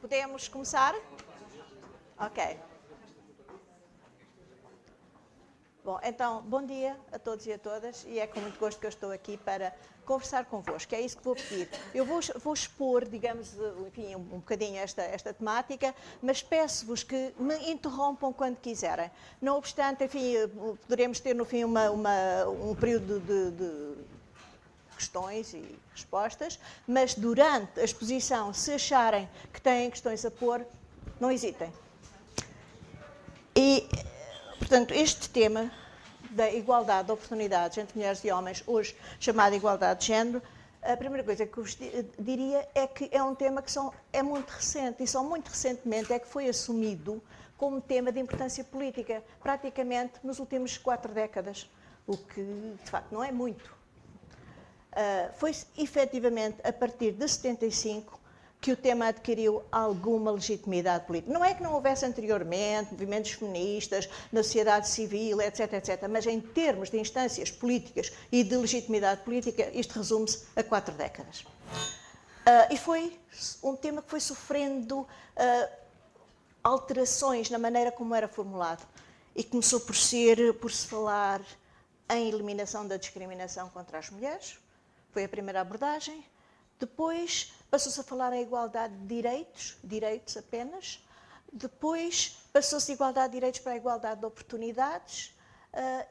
Podemos começar? Ok. Bom, então, bom dia a todos e a todas, e é com muito gosto que eu estou aqui para conversar convosco, é isso que vou pedir. Eu vou expor, digamos, enfim, um bocadinho esta temática, mas peço-vos que me interrompam quando quiserem. Não obstante, enfim, poderemos ter no fim um período de questões e respostas, mas durante a exposição, se acharem que têm questões a pôr, não hesitem. E, portanto, este tema da igualdade de oportunidades entre mulheres e homens, hoje chamado igualdade de género, a primeira coisa que vos diria é que é um tema que é muito recente, e só muito recentemente é que foi assumido como tema de importância política, praticamente nos últimos 4 décadas, o que, de facto, não é muito. Foi efetivamente a partir de 75 que o tema adquiriu alguma legitimidade política. Não é que não houvesse anteriormente movimentos feministas na sociedade civil, etc., etc., mas em termos de instâncias políticas e de legitimidade política, isto resume-se a 4 décadas. E foi um tema que foi sofrendo alterações na maneira como era formulado. E começou por se falar em eliminação da discriminação contra as mulheres. Foi a primeira abordagem. Depois passou-se a falar em igualdade de direitos apenas. Depois passou-se de igualdade de direitos para a igualdade de oportunidades.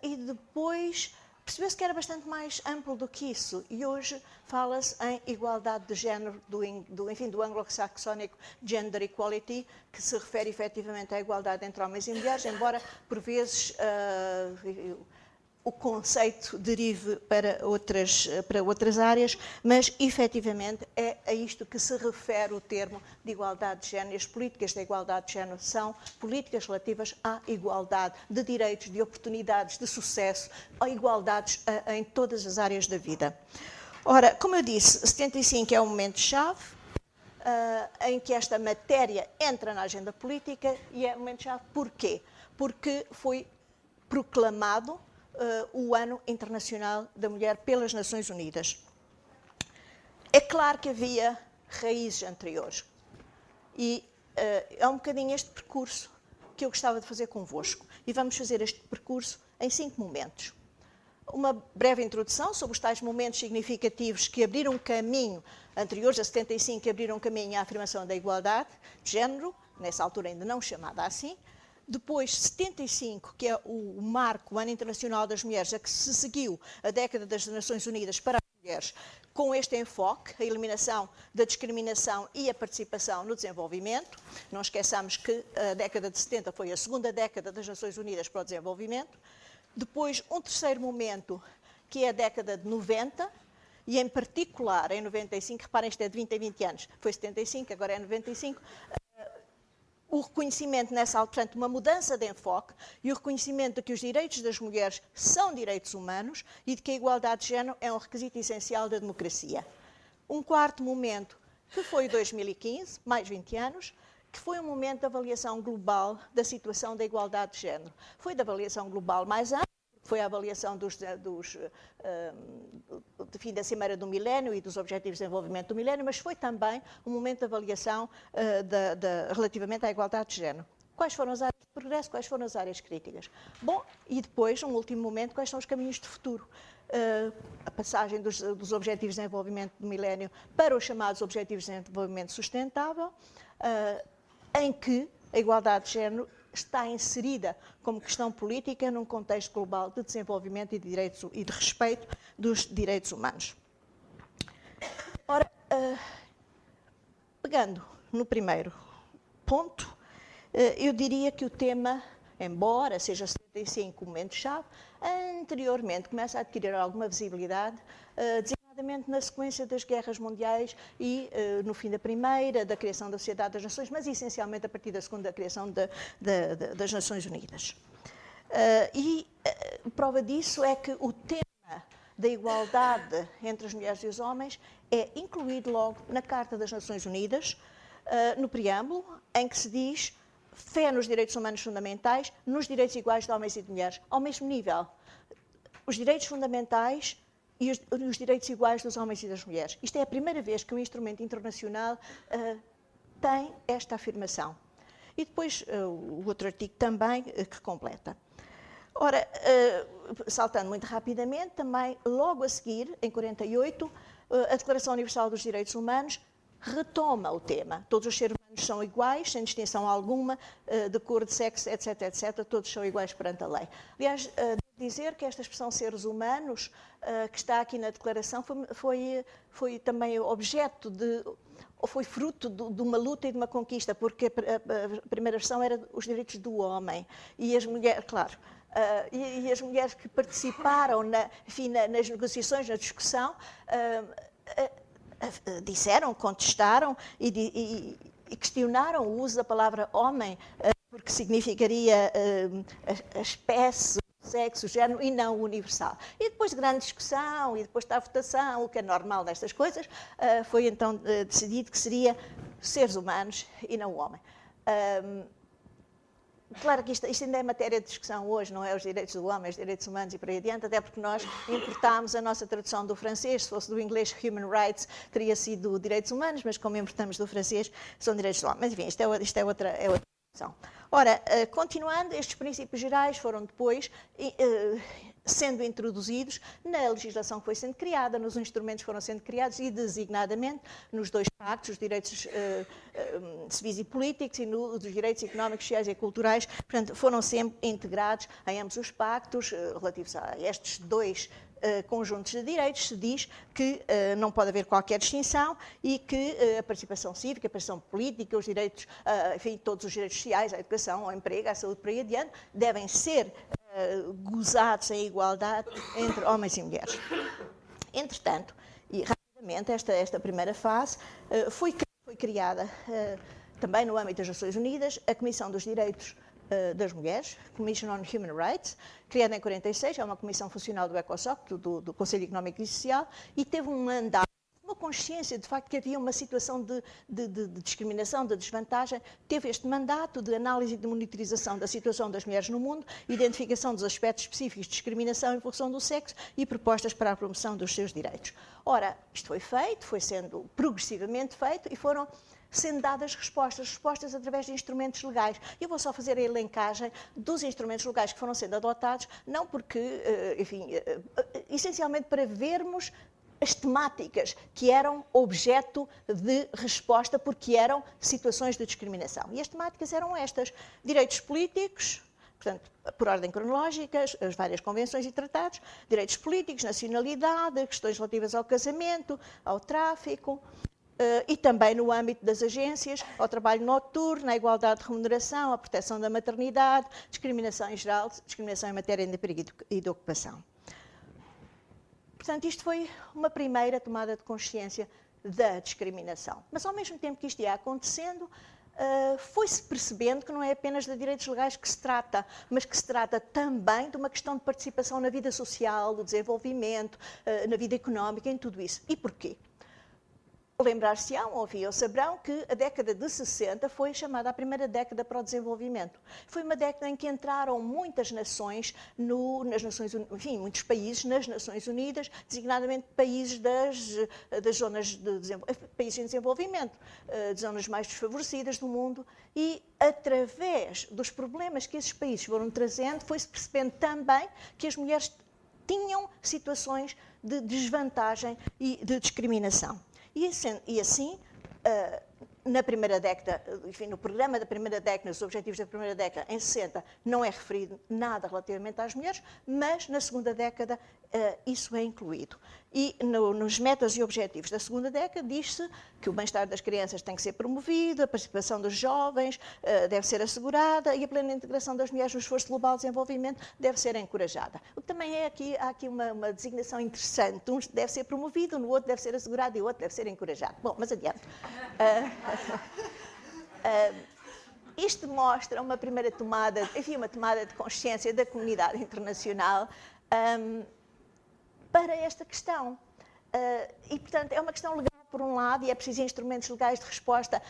E depois percebeu-se que era bastante mais amplo do que isso. E hoje fala-se em igualdade de género, do anglo-saxónico gender equality, que se refere efetivamente à igualdade entre homens e mulheres, embora por vezes o conceito derive para outras áreas, mas, efetivamente, é a isto que se refere o termo de igualdade de género. As políticas da igualdade de género são políticas relativas à igualdade de direitos, de oportunidades, de sucesso, a igualdades em todas as áreas da vida. Ora, como eu disse, 75 é um momento-chave em que esta matéria entra na agenda política, e é um momento-chave porquê? Porque foi proclamado o Ano Internacional da Mulher pelas Nações Unidas. É claro que havia raízes anteriores e é um bocadinho este percurso que eu gostava de fazer convosco. E vamos fazer este percurso em 5 momentos. Uma breve introdução sobre os tais momentos significativos que abriram caminho, anteriores a 75, que abriram caminho à afirmação da igualdade de género, nessa altura ainda não chamada assim. Depois, 75, que é o marco, o Ano Internacional das Mulheres, a que se seguiu a década das Nações Unidas para as mulheres, com este enfoque, a eliminação da discriminação e a participação no desenvolvimento. Não esqueçamos que a década de 70 foi a segunda década das Nações Unidas para o desenvolvimento. Depois, um terceiro momento, que é a década de 90, e em particular em 95, reparem, isto é de 20 a 20 anos, foi 75, agora é 95, o reconhecimento nessa altura, portanto, uma mudança de enfoque e o reconhecimento de que os direitos das mulheres são direitos humanos e de que a igualdade de género é um requisito essencial da democracia. Um quarto momento, que foi 2015, mais 20 anos, que foi um momento de avaliação global da situação da igualdade de género. Foi de avaliação global mais ampla, foi a avaliação da Cimeira do Milénio e dos Objetivos de Desenvolvimento do Milénio, mas foi também um momento de avaliação relativamente à igualdade de género. Quais foram as áreas de progresso, quais foram as áreas críticas? Bom, e depois, um último momento, quais são os caminhos de futuro? A passagem dos Objetivos de Desenvolvimento do Milénio para os chamados Objetivos de Desenvolvimento Sustentável, em que a igualdade de género está inserida como questão política num contexto global de desenvolvimento e de direitos e de respeito dos direitos humanos. Ora, pegando no primeiro ponto, eu diria que o tema, embora seja 75 o momento-chave, anteriormente começa a adquirir alguma visibilidade, designadamente na sequência das guerras mundiais e no fim da primeira, da criação da Sociedade das Nações, mas essencialmente a partir da segunda, da criação das Nações Unidas. Prova disso é que o tema da igualdade entre as mulheres e os homens é incluído logo na Carta das Nações Unidas, no preâmbulo, em que se diz fé nos direitos humanos fundamentais, nos direitos iguais de homens e de mulheres, ao mesmo nível. Os direitos fundamentais e os direitos iguais dos homens e das mulheres. Isto é a primeira vez que um instrumento internacional tem esta afirmação. E depois o outro artigo também que completa. Ora, saltando muito rapidamente, também logo a seguir, em 48, a Declaração Universal dos Direitos Humanos retoma o tema. Todos os seres humanos são iguais, sem distinção alguma, de cor, de sexo, etc, etc. Todos são iguais perante a lei. Aliás, devo dizer que esta expressão seres humanos, que está aqui na Declaração, foi também objeto de, ou foi fruto de uma luta e de uma conquista, porque a primeira versão era os direitos do homem. E as mulheres, claro, e as mulheres que participaram nas negociações, na discussão, disseram, contestaram e questionaram o uso da palavra homem, porque significaria a espécie, o sexo, o género, e não o universal. E depois de grande discussão, e depois da votação, o que é normal nestas coisas, foi então decidido que seria seres humanos e não o homem. Claro que isto ainda é matéria de discussão hoje, não é os direitos do homem, os direitos humanos e por aí adiante, até porque nós importámos a nossa tradução do francês, se fosse do inglês Human Rights, teria sido direitos humanos, mas como importamos do francês, são direitos do homem. Mas enfim, isto é outra discussão. Ora, continuando, estes princípios gerais foram depois sendo introduzidos na legislação que foi sendo criada, nos instrumentos que foram sendo criados e, designadamente, nos dois pactos, os direitos civis e políticos e dos direitos económicos, sociais e culturais, portanto, foram sempre integrados em ambos os pactos relativos a estes dois conjuntos de direitos. Se diz que não pode haver qualquer distinção e que a participação cívica, a participação política, os direitos, enfim, todos os direitos sociais, a educação, ao emprego, à saúde, por aí adiante, devem ser gozados em igualdade entre homens e mulheres. Entretanto, e rapidamente, esta primeira fase foi criada também no âmbito das Nações Unidas a Comissão dos Direitos das Mulheres, Commission on Human Rights, criada em 46, é uma comissão funcional do ECOSOC, do Conselho Económico e Social, e teve um mandato, uma consciência de facto que havia uma situação de discriminação, de desvantagem, teve este mandato de análise e de monitorização da situação das mulheres no mundo, identificação dos aspectos específicos de discriminação em função do sexo e propostas para a promoção dos seus direitos. Ora, isto foi feito, foi sendo progressivamente feito e foram sendo dadas respostas através de instrumentos legais. Eu vou só fazer a elencagem dos instrumentos legais que foram sendo adotados, não porque, enfim, essencialmente para vermos as temáticas que eram objeto de resposta porque eram situações de discriminação. E as temáticas eram estas: direitos políticos, portanto, por ordem cronológica, as várias convenções e tratados, direitos políticos, nacionalidade, questões relativas ao casamento, ao tráfico, e também no âmbito das agências, ao trabalho noturno, à igualdade de remuneração, à proteção da maternidade, discriminação em geral, discriminação em matéria de emprego e de ocupação. Portanto, isto foi uma primeira tomada de consciência da discriminação. Mas, ao mesmo tempo que isto ia acontecendo, foi-se percebendo que não é apenas de direitos legais que se trata, mas que se trata também de uma questão de participação na vida social, do desenvolvimento, na vida económica, em tudo isso. E porquê? Lembrar-se-ão, ou saberão que a década de 60 foi chamada a primeira década para o desenvolvimento. Foi uma década em que entraram muitas nações, nas Nações, enfim, muitos países nas Nações Unidas, designadamente países das zonas de países em desenvolvimento, de zonas mais desfavorecidas do mundo, e através dos problemas que esses países foram trazendo, foi-se percebendo também que as mulheres tinham situações de desvantagem e de discriminação. E assim, na primeira década, enfim, no programa da primeira década, nos objetivos da primeira década, em 60, não é referido nada relativamente às mulheres, mas na segunda década isso é incluído. E nos metas e objetivos da segunda década diz-se que o bem-estar das crianças tem que ser promovido, a participação dos jovens deve ser assegurada e a plena integração das mulheres no esforço global de desenvolvimento deve ser encorajada. O que também há aqui uma designação interessante. Um deve ser promovido, no outro deve ser assegurado e o outro deve ser encorajado. Bom, mas adiante. Isto mostra uma primeira tomada, enfim, uma tomada de consciência da comunidade internacional para esta questão. E, portanto, é uma questão legal, por um lado, e é preciso instrumentos legais de resposta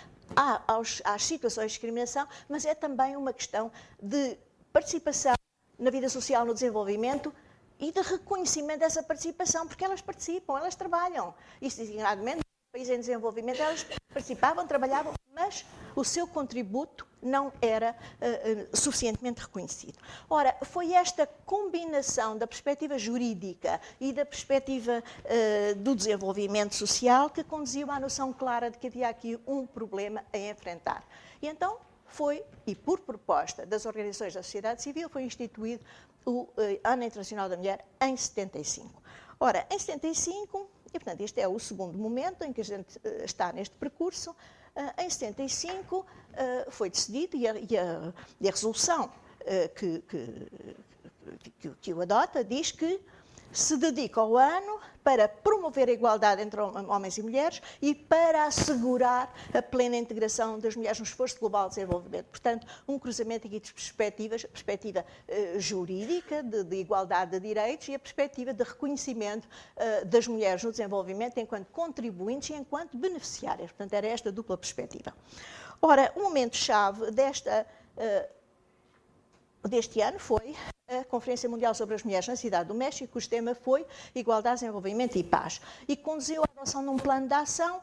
às situações de discriminação, mas é também uma questão de participação na vida social, no desenvolvimento e de reconhecimento dessa participação, porque elas participam, elas trabalham. Isso, designadamente, nos países em desenvolvimento, elas participavam, trabalhavam, mas mas o seu contributo não era suficientemente reconhecido. Ora, foi esta combinação da perspectiva jurídica e da perspectiva do desenvolvimento social que conduziu à noção clara de que havia aqui um problema a enfrentar. E então foi, e por proposta das organizações da sociedade civil, foi instituído o Ano Internacional da Mulher em 75. Ora, em 75, e portanto este é o segundo momento em que a gente está neste percurso, em 75 foi decidido e a resolução que o adota diz que se dedica ao ano para promover a igualdade entre homens e mulheres e para assegurar a plena integração das mulheres no esforço global de desenvolvimento. Portanto, um cruzamento aqui de perspectivas, a perspectiva jurídica, de igualdade de direitos, e a perspectiva de reconhecimento das mulheres no desenvolvimento enquanto contribuintes e enquanto beneficiárias. Portanto, era esta dupla perspectiva. Ora, o momento-chave deste ano foi a Conferência Mundial sobre as Mulheres na Cidade do México, cujo tema foi Igualdade, Desenvolvimento e Paz. E conduziu à adoção de um plano de ação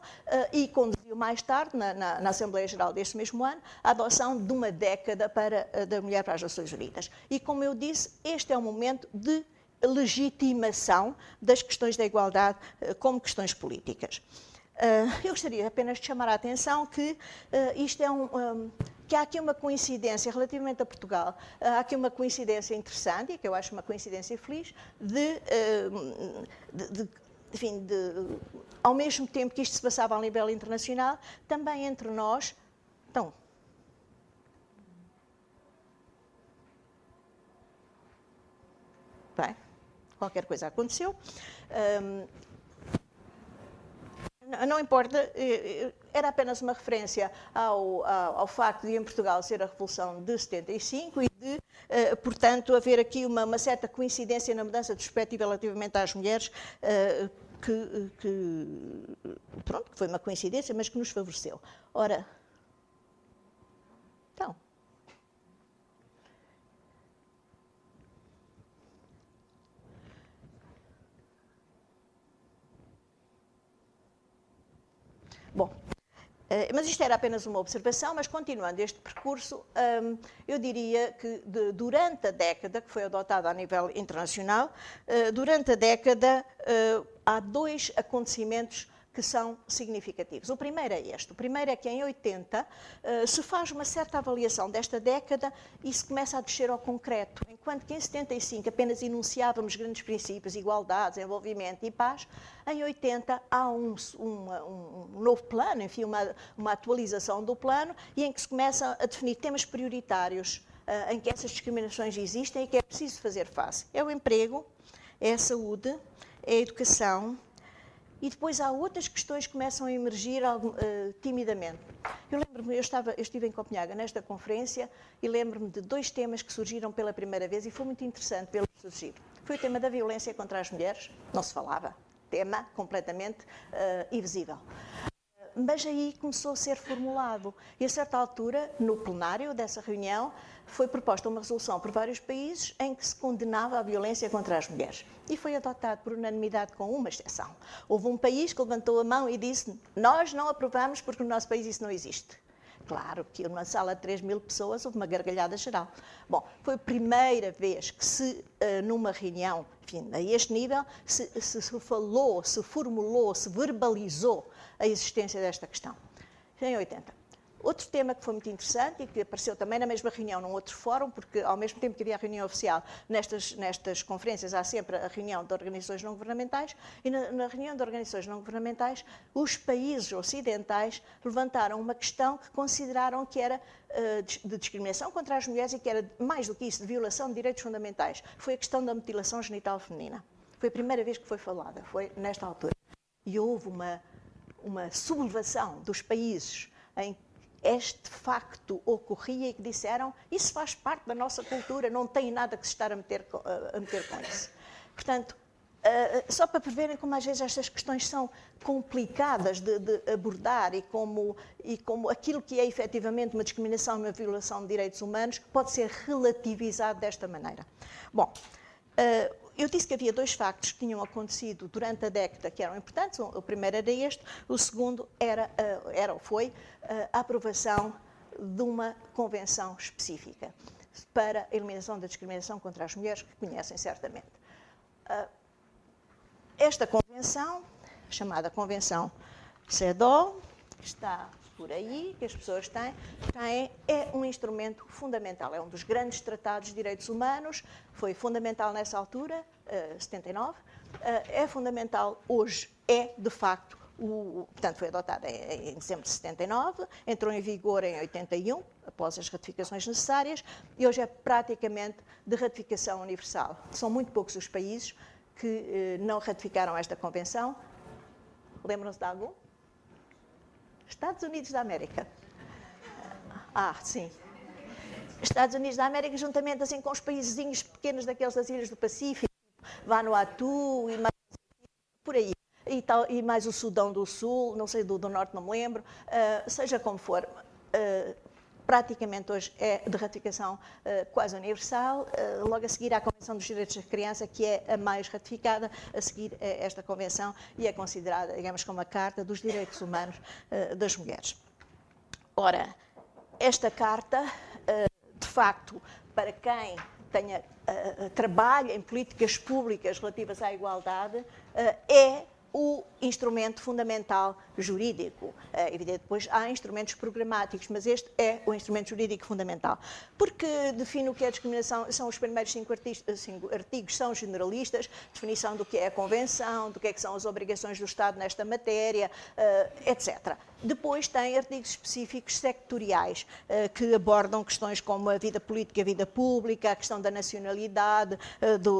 e conduziu mais tarde, na Assembleia Geral deste mesmo ano, a adoção de uma década da Mulher para as Nações Unidas. E, como eu disse, este é um momento de legitimação das questões da igualdade como questões políticas. Eu gostaria apenas de chamar a atenção que isto é que há aqui uma coincidência relativamente a Portugal, há aqui uma coincidência interessante, e que eu acho uma coincidência feliz, enfim, ao mesmo tempo que isto se passava a nível internacional, também entre nós. Então, bem, qualquer coisa aconteceu. Não importa, era apenas uma referência ao facto de em Portugal ser a Revolução de 75 e de, portanto, haver aqui uma certa coincidência na mudança de perspectiva relativamente às mulheres, pronto, que foi uma coincidência, mas que nos favoreceu. Ora, então... Bom, mas isto era apenas uma observação, mas continuando este percurso, eu diria que durante a década, que foi adotada a nível internacional, durante a década há dois acontecimentos que são significativos. O primeiro é este. O primeiro é que em 80 se faz uma certa avaliação desta década e se começa a descer ao concreto. Enquanto que em 75 apenas enunciávamos grandes princípios, igualdade, desenvolvimento e paz, em 80 há um novo plano, enfim, uma atualização do plano e em que se começa a definir temas prioritários em que essas discriminações existem e que é preciso fazer face. É o emprego, é a saúde, é a educação. E depois há outras questões que começam a emergir timidamente. Eu lembro-me, eu estive em Copenhaga nesta conferência e lembro-me de dois temas que surgiram pela primeira vez e foi muito interessante vê-los surgir. Foi o tema da violência contra as mulheres, não se falava, tema completamente invisível. Mas aí começou a ser formulado. E a certa altura, no plenário dessa reunião, foi proposta uma resolução por vários países em que se condenava a violência contra as mulheres. E foi adotado por unanimidade com uma exceção. Houve um país que levantou a mão e disse: nós não aprovamos porque no nosso país isso não existe. Claro que numa sala de 3.000 pessoas houve uma gargalhada geral. Bom, foi a primeira vez que numa reunião, enfim, a este nível, se falou, se formulou, se verbalizou a existência desta questão. Em 80. Outro tema que foi muito interessante e que apareceu também na mesma reunião, num outro fórum, porque ao mesmo tempo que havia a reunião oficial, nestas conferências há sempre a reunião de organizações não governamentais, e na reunião de organizações não governamentais, os países ocidentais levantaram uma questão que consideraram que era de discriminação contra as mulheres e que era, mais do que isso, de violação de direitos fundamentais. Foi a questão da mutilação genital feminina. Foi a primeira vez que foi falada, foi nesta altura. E houve uma sublevação dos países em que este facto ocorria e que disseram: isso faz parte da nossa cultura, não tem nada que se estar a meter com isso. Portanto, só para preverem como às vezes estas questões são complicadas de abordar e como aquilo que é efetivamente uma discriminação e uma violação de direitos humanos pode ser relativizado desta maneira. Bom, eu disse que havia 2 factos que tinham acontecido durante a década que eram importantes. O primeiro era este, o segundo foi a aprovação de uma convenção específica para a eliminação da discriminação contra as mulheres, que conhecem certamente. Esta convenção, chamada Convenção CEDAW, que está por aí, que as pessoas têm, é um instrumento fundamental, é um dos grandes tratados de direitos humanos, foi fundamental nessa altura, 79, é fundamental hoje, de facto, portanto foi adotada em dezembro de 79, entrou em vigor em 81, após as ratificações necessárias, e hoje é praticamente de ratificação universal. São muito poucos os países que não ratificaram esta convenção. Lembram-se de algum? Estados Unidos da América. Sim. Estados Unidos da América, juntamente assim com os países pequenos daqueles das Ilhas do Pacífico, Vanuatu e mais por aí, e mais o Sudão do Sul, não sei, do Norte não me lembro, seja como for, praticamente hoje é de ratificação quase universal, logo a seguir à Convenção dos Direitos da Criança, que é a mais ratificada, a seguir esta Convenção, e é considerada, digamos, como a Carta dos Direitos Humanos das Mulheres. Ora, esta Carta, de facto, para quem trabalha em políticas públicas relativas à igualdade, é o instrumento fundamental jurídico. Evidente, depois há instrumentos programáticos, mas este é o instrumento jurídico fundamental. Porque define o que é discriminação, são os primeiros 5 artigos, são generalistas, definição do que é a Convenção, do que é que são as obrigações do Estado nesta matéria, etc. Depois tem artigos específicos sectoriais, que abordam questões como a vida política, a vida pública, a questão da nacionalidade,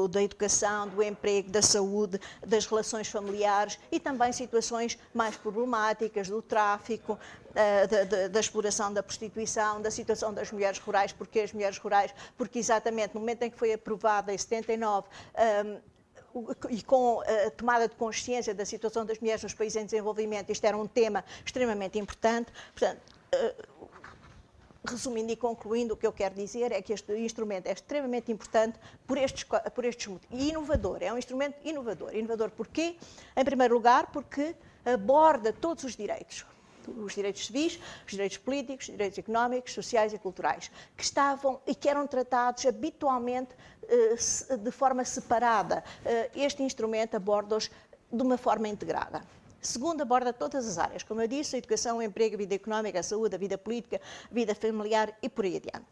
da educação, do emprego, da saúde, das relações familiares, e também situações mais problemáticas do tráfico, da exploração da prostituição, da situação das mulheres rurais. Porque as mulheres rurais, porque exatamente no momento em que foi aprovada em 79, e com a tomada de consciência da situação das mulheres nos países em desenvolvimento, isto era um tema extremamente importante. Portanto, resumindo e concluindo, o que eu quero dizer é que este instrumento é extremamente importante por estes motivos. E inovador, é um instrumento inovador. Inovador porquê? Em primeiro lugar, porque aborda todos os direitos civis, os direitos políticos, os direitos económicos, sociais e culturais, que estavam e que eram tratados habitualmente de forma separada. Este instrumento aborda-os de uma forma integrada. Segundo, aborda todas as áreas, como eu disse, a educação, o emprego, a vida económica, a saúde, a vida política, a vida familiar e por aí adiante.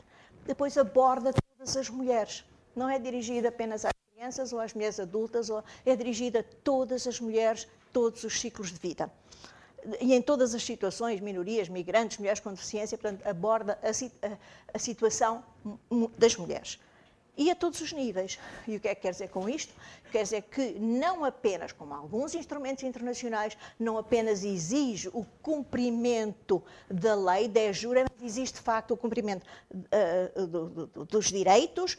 Depois aborda todas as mulheres. Não é dirigida apenas às crianças ou às mulheres adultas, é dirigida a todas as mulheres, todos os ciclos de vida. E em todas as situações, minorias, migrantes, mulheres com deficiência, portanto, aborda a situação das mulheres. E a todos os níveis. E o que é que quer dizer com isto? Quer dizer que não apenas, como alguns instrumentos internacionais, não apenas exige o cumprimento da lei, de jure, mas existe de facto o cumprimento dos direitos,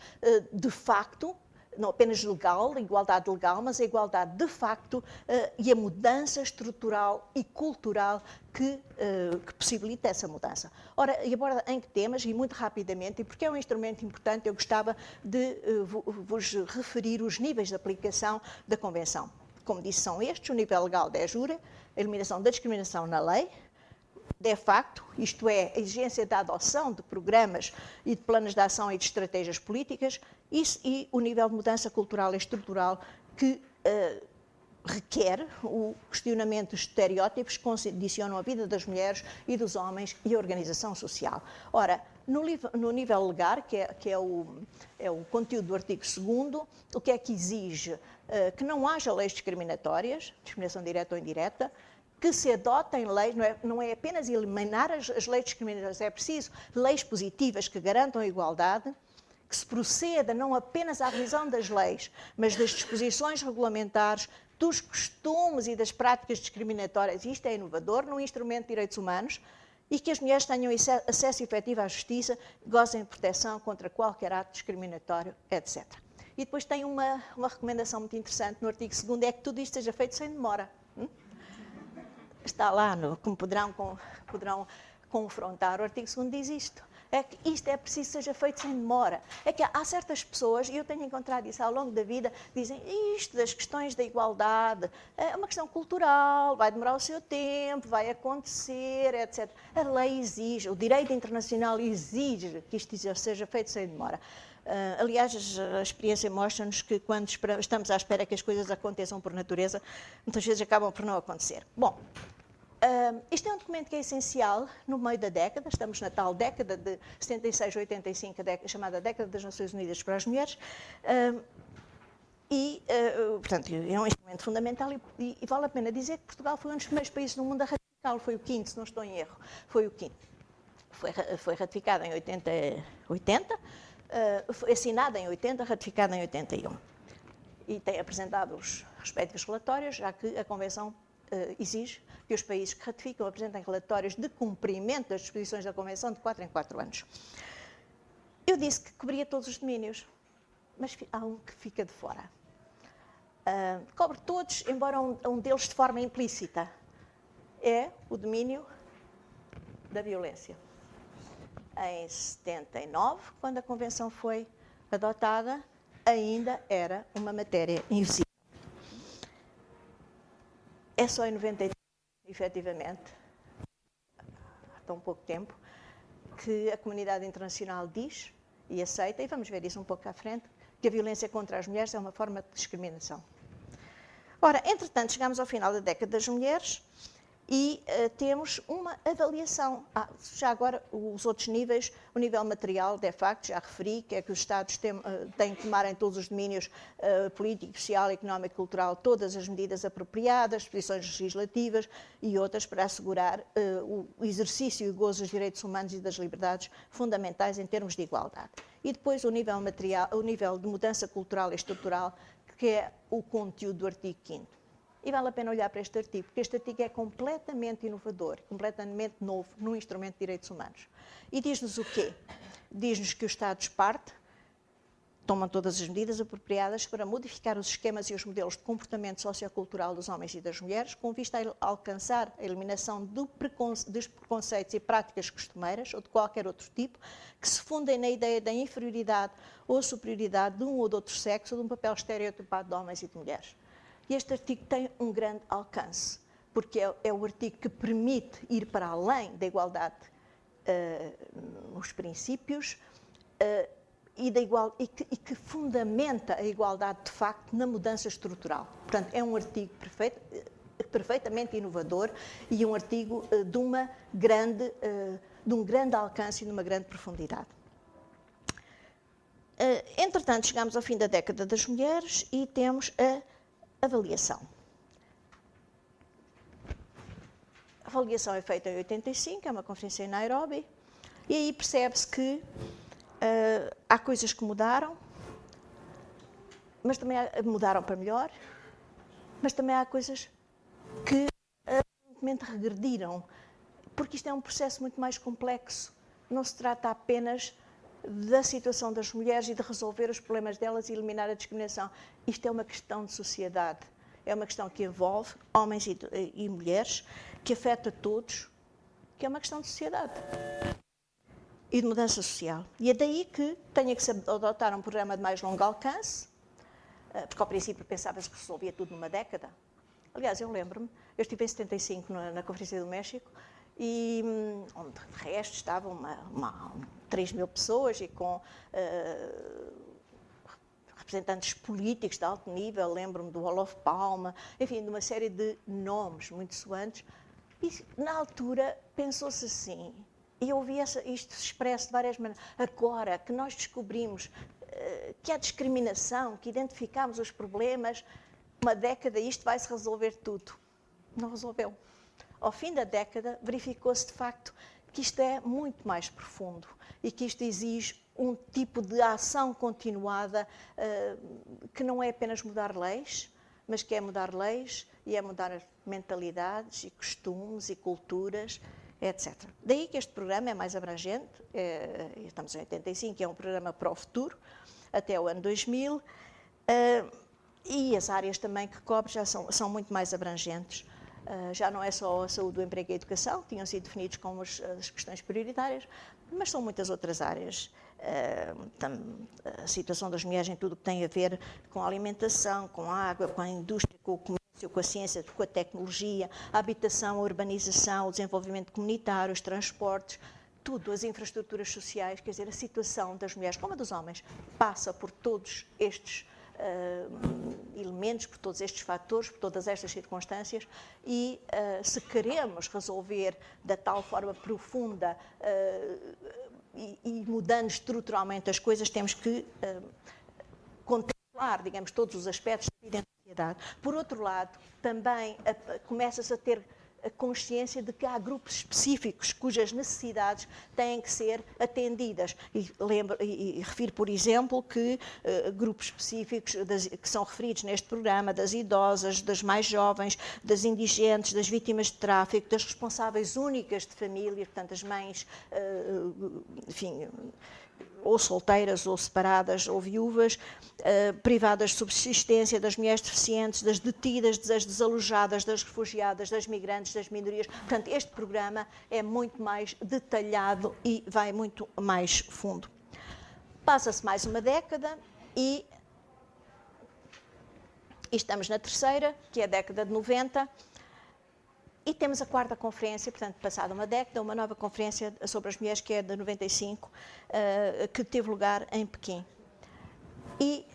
de facto, não apenas legal, a igualdade legal, mas a igualdade de facto e a mudança estrutural e cultural que possibilita essa mudança. Ora, e agora em que temas, e muito rapidamente, e porque é um instrumento importante, eu gostava de vos referir os níveis de aplicação da Convenção. Como disse, são estes: o nível legal de jure, a eliminação da discriminação na lei, de facto, isto é, a exigência da adoção de programas e de planos de ação e de estratégias políticas, e o nível de mudança cultural e estrutural que requer o questionamento de estereótipos que condicionam a vida das mulheres e dos homens e a organização social. Ora, no nível legal, que é o conteúdo do artigo 2º, o que é que exige? Que não haja leis discriminatórias, discriminação direta ou indireta, que se adotem leis, não é apenas eliminar as leis discriminatórias, é preciso leis positivas que garantam a igualdade, que se proceda não apenas à revisão das leis, mas das disposições regulamentares, dos costumes e das práticas discriminatórias. Isto é inovador num instrumento de direitos humanos, e que as mulheres tenham acesso efetivo à justiça, gozem de proteção contra qualquer ato discriminatório, etc. E depois tem uma recomendação muito interessante no artigo 2º, é que tudo isto seja feito sem demora. Está lá, como poderão confrontar, o artigo 2º diz isto. É que isto é preciso que seja feito sem demora. É que há certas pessoas, e eu tenho encontrado isso ao longo da vida, dizem isto das questões da igualdade é uma questão cultural, vai demorar o seu tempo, vai acontecer, etc. A lei exige, o direito internacional exige que isto seja feito sem demora. Aliás, a experiência mostra-nos que quando estamos à espera que as coisas aconteçam por natureza, muitas vezes acabam por não acontecer. Bom, este é um documento que é essencial no meio da década, estamos na tal década de 76 a 85, chamada Década das Nações Unidas para as Mulheres, portanto, é um instrumento fundamental e vale a pena dizer que Portugal foi um dos primeiros países do mundo a ratificá-lo, foi o 5º, se não estou em erro, foi o 5º. Foi ratificado em 80, foi assinado em 80, ratificado em 81. E tem apresentado os respectivos relatórios, já que a Convenção exige que os países que ratificam apresentem relatórios de cumprimento das disposições da Convenção de 4 em 4 anos. Eu disse que cobria todos os domínios, mas há um que fica de fora. Cobre todos, embora um deles de forma implícita. É o domínio da violência. Em 79, quando a Convenção foi adotada, ainda era uma matéria invisível. É só em 93, efetivamente, há tão pouco tempo, que a comunidade internacional diz e aceita, e vamos ver isso um pouco à frente, que a violência contra as mulheres é uma forma de discriminação. Ora, entretanto, chegamos ao final da década das mulheres e temos uma avaliação. Já agora, os outros níveis, o nível material, de facto, já referi, que é que os Estados têm que tomar em todos os domínios político, social, económico, cultural, todas as medidas apropriadas, posições legislativas e outras para assegurar o exercício e o gozo dos direitos humanos e das liberdades fundamentais em termos de igualdade. E depois o nível material, o nível de mudança cultural e estrutural, que é o conteúdo do artigo 5º. E vale a pena olhar para este artigo, porque este artigo é completamente inovador, completamente novo no instrumento de direitos humanos. E diz-nos o quê? Diz-nos que os Estados-parte tomam todas as medidas apropriadas para modificar os esquemas e os modelos de comportamento sociocultural dos homens e das mulheres, com vista a alcançar a eliminação dos preconceitos e práticas costumeiras, ou de qualquer outro tipo, que se fundem na ideia da inferioridade ou superioridade de um ou de outro sexo, ou de um papel estereotipado de homens e de mulheres. E este artigo tem um grande alcance, porque é o artigo que permite ir para além da igualdade nos princípios e que fundamenta a igualdade de facto na mudança estrutural. Portanto, é um artigo perfeitamente inovador e um artigo de um grande alcance e de uma grande profundidade. Entretanto, chegamos ao fim da década das mulheres e temos a avaliação. A avaliação é feita em 85, é uma conferência em Nairobi, e aí percebe-se que há coisas que mudaram, mas também mudaram para melhor, mas também há coisas que aparentemente regrediram, porque isto é um processo muito mais complexo. Não se trata apenas da situação das mulheres e de resolver os problemas delas e eliminar a discriminação. Isto é uma questão de sociedade, é uma questão que envolve homens e mulheres, que afeta todos, que é uma questão de sociedade e de mudança social. E é daí que tenha que se adotar um programa de mais longo alcance, porque ao princípio pensava-se que resolvia tudo numa década. Aliás, eu lembro-me, eu estive em 75 na Conferência do México, e onde de resto estavam 3.000 pessoas e com representantes políticos de alto nível, lembro-me do Olof Palme, enfim, de uma série de nomes muito soantes. E na altura pensou-se assim, e eu ouvi isto expresso de várias maneiras, agora que nós descobrimos que há discriminação, que identificamos os problemas, uma década isto vai-se resolver tudo. Não resolveu. Ao fim da década, verificou-se de facto que isto é muito mais profundo e que isto exige um tipo de ação continuada que não é apenas mudar leis, mas que é mudar leis e é mudar mentalidades e costumes e culturas, etc. Daí que este programa é mais abrangente, estamos em 85, é um programa para o futuro, até o ano 2000, e as áreas também que cobre já são muito mais abrangentes. Já não é só a saúde, o emprego e a educação, que tinham sido definidos como as questões prioritárias, mas são muitas outras áreas. A situação das mulheres em tudo o que tem a ver com a alimentação, com a água, com a indústria, com o comércio, com a ciência, com a tecnologia, a habitação, a urbanização, o desenvolvimento comunitário, os transportes, tudo, as infraestruturas sociais, quer dizer, a situação das mulheres, como a dos homens, passa por todos estes elementos, por todos estes fatores, por todas estas circunstâncias e se queremos resolver da tal forma profunda e mudando estruturalmente as coisas, temos que contemplar, digamos, todos os aspectos da vida em sociedade. Por outro lado, também começa-se a ter a consciência de que há grupos específicos cujas necessidades têm que ser atendidas. E refiro, por exemplo, que grupos específicos que são referidos neste programa, das idosas, das mais jovens, das indigentes, das vítimas de tráfico, das responsáveis únicas de família, portanto, as mães, enfim, ou solteiras, ou separadas, ou viúvas, privadas de subsistência, das mulheres deficientes, das detidas, das desalojadas, das refugiadas, das migrantes, das minorias. Portanto, este programa é muito mais detalhado e vai muito mais fundo. Passa-se mais uma década e estamos na terceira, que é a década de 90, e temos a quarta conferência, portanto, passada uma década, uma nova conferência sobre as mulheres, que é de 95, que teve lugar em Pequim. E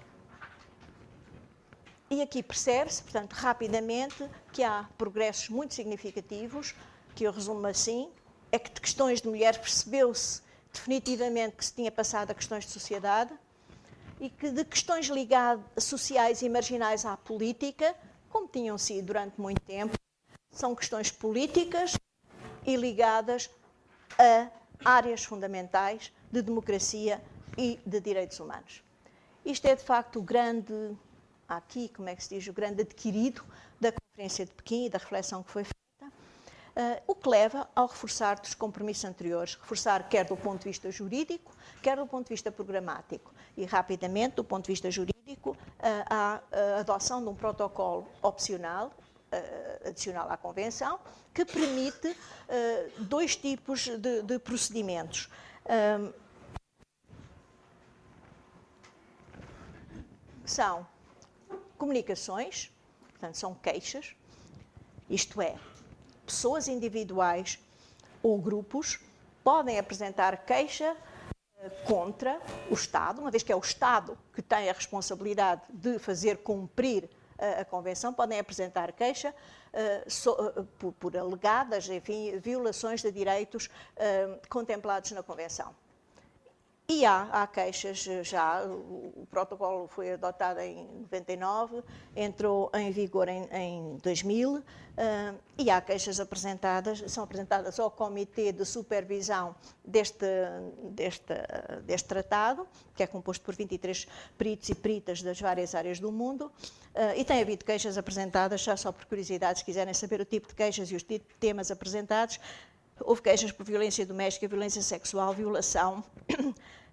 aqui percebe-se, portanto, rapidamente, que há progressos muito significativos, que eu resumo assim, é que de questões de mulheres percebeu-se definitivamente que se tinha passado a questões de sociedade e que de questões ligadas sociais e marginais à política, como tinham sido durante muito tempo, são questões políticas e ligadas a áreas fundamentais de democracia e de direitos humanos. Isto é, de facto, o grande, aqui, como é que se diz, o grande adquirido da Conferência de Pequim e da reflexão que foi feita, o que leva ao reforçar dos compromissos anteriores, reforçar quer do ponto de vista jurídico, quer do ponto de vista programático. E, rapidamente, do ponto de vista jurídico, a adoção de um protocolo opcional, adicional à Convenção, que permite dois tipos de procedimentos. São comunicações, portanto, são queixas, isto é, pessoas individuais ou grupos podem apresentar queixa contra o Estado, uma vez que é o Estado que tem a responsabilidade de fazer cumprir a Convenção, podem apresentar queixa por alegadas, enfim, violações de direitos contemplados na Convenção. E há queixas já, o protocolo foi adotado em 99, entrou em vigor em 2000, e há queixas apresentadas, são apresentadas ao Comitê de Supervisão deste tratado, que é composto por 23 peritos e peritas das várias áreas do mundo, e tem havido queixas apresentadas, já só por curiosidade, se quiserem saber o tipo de queixas e os tipos de temas apresentados. Houve queixas por violência doméstica, violência sexual, violação,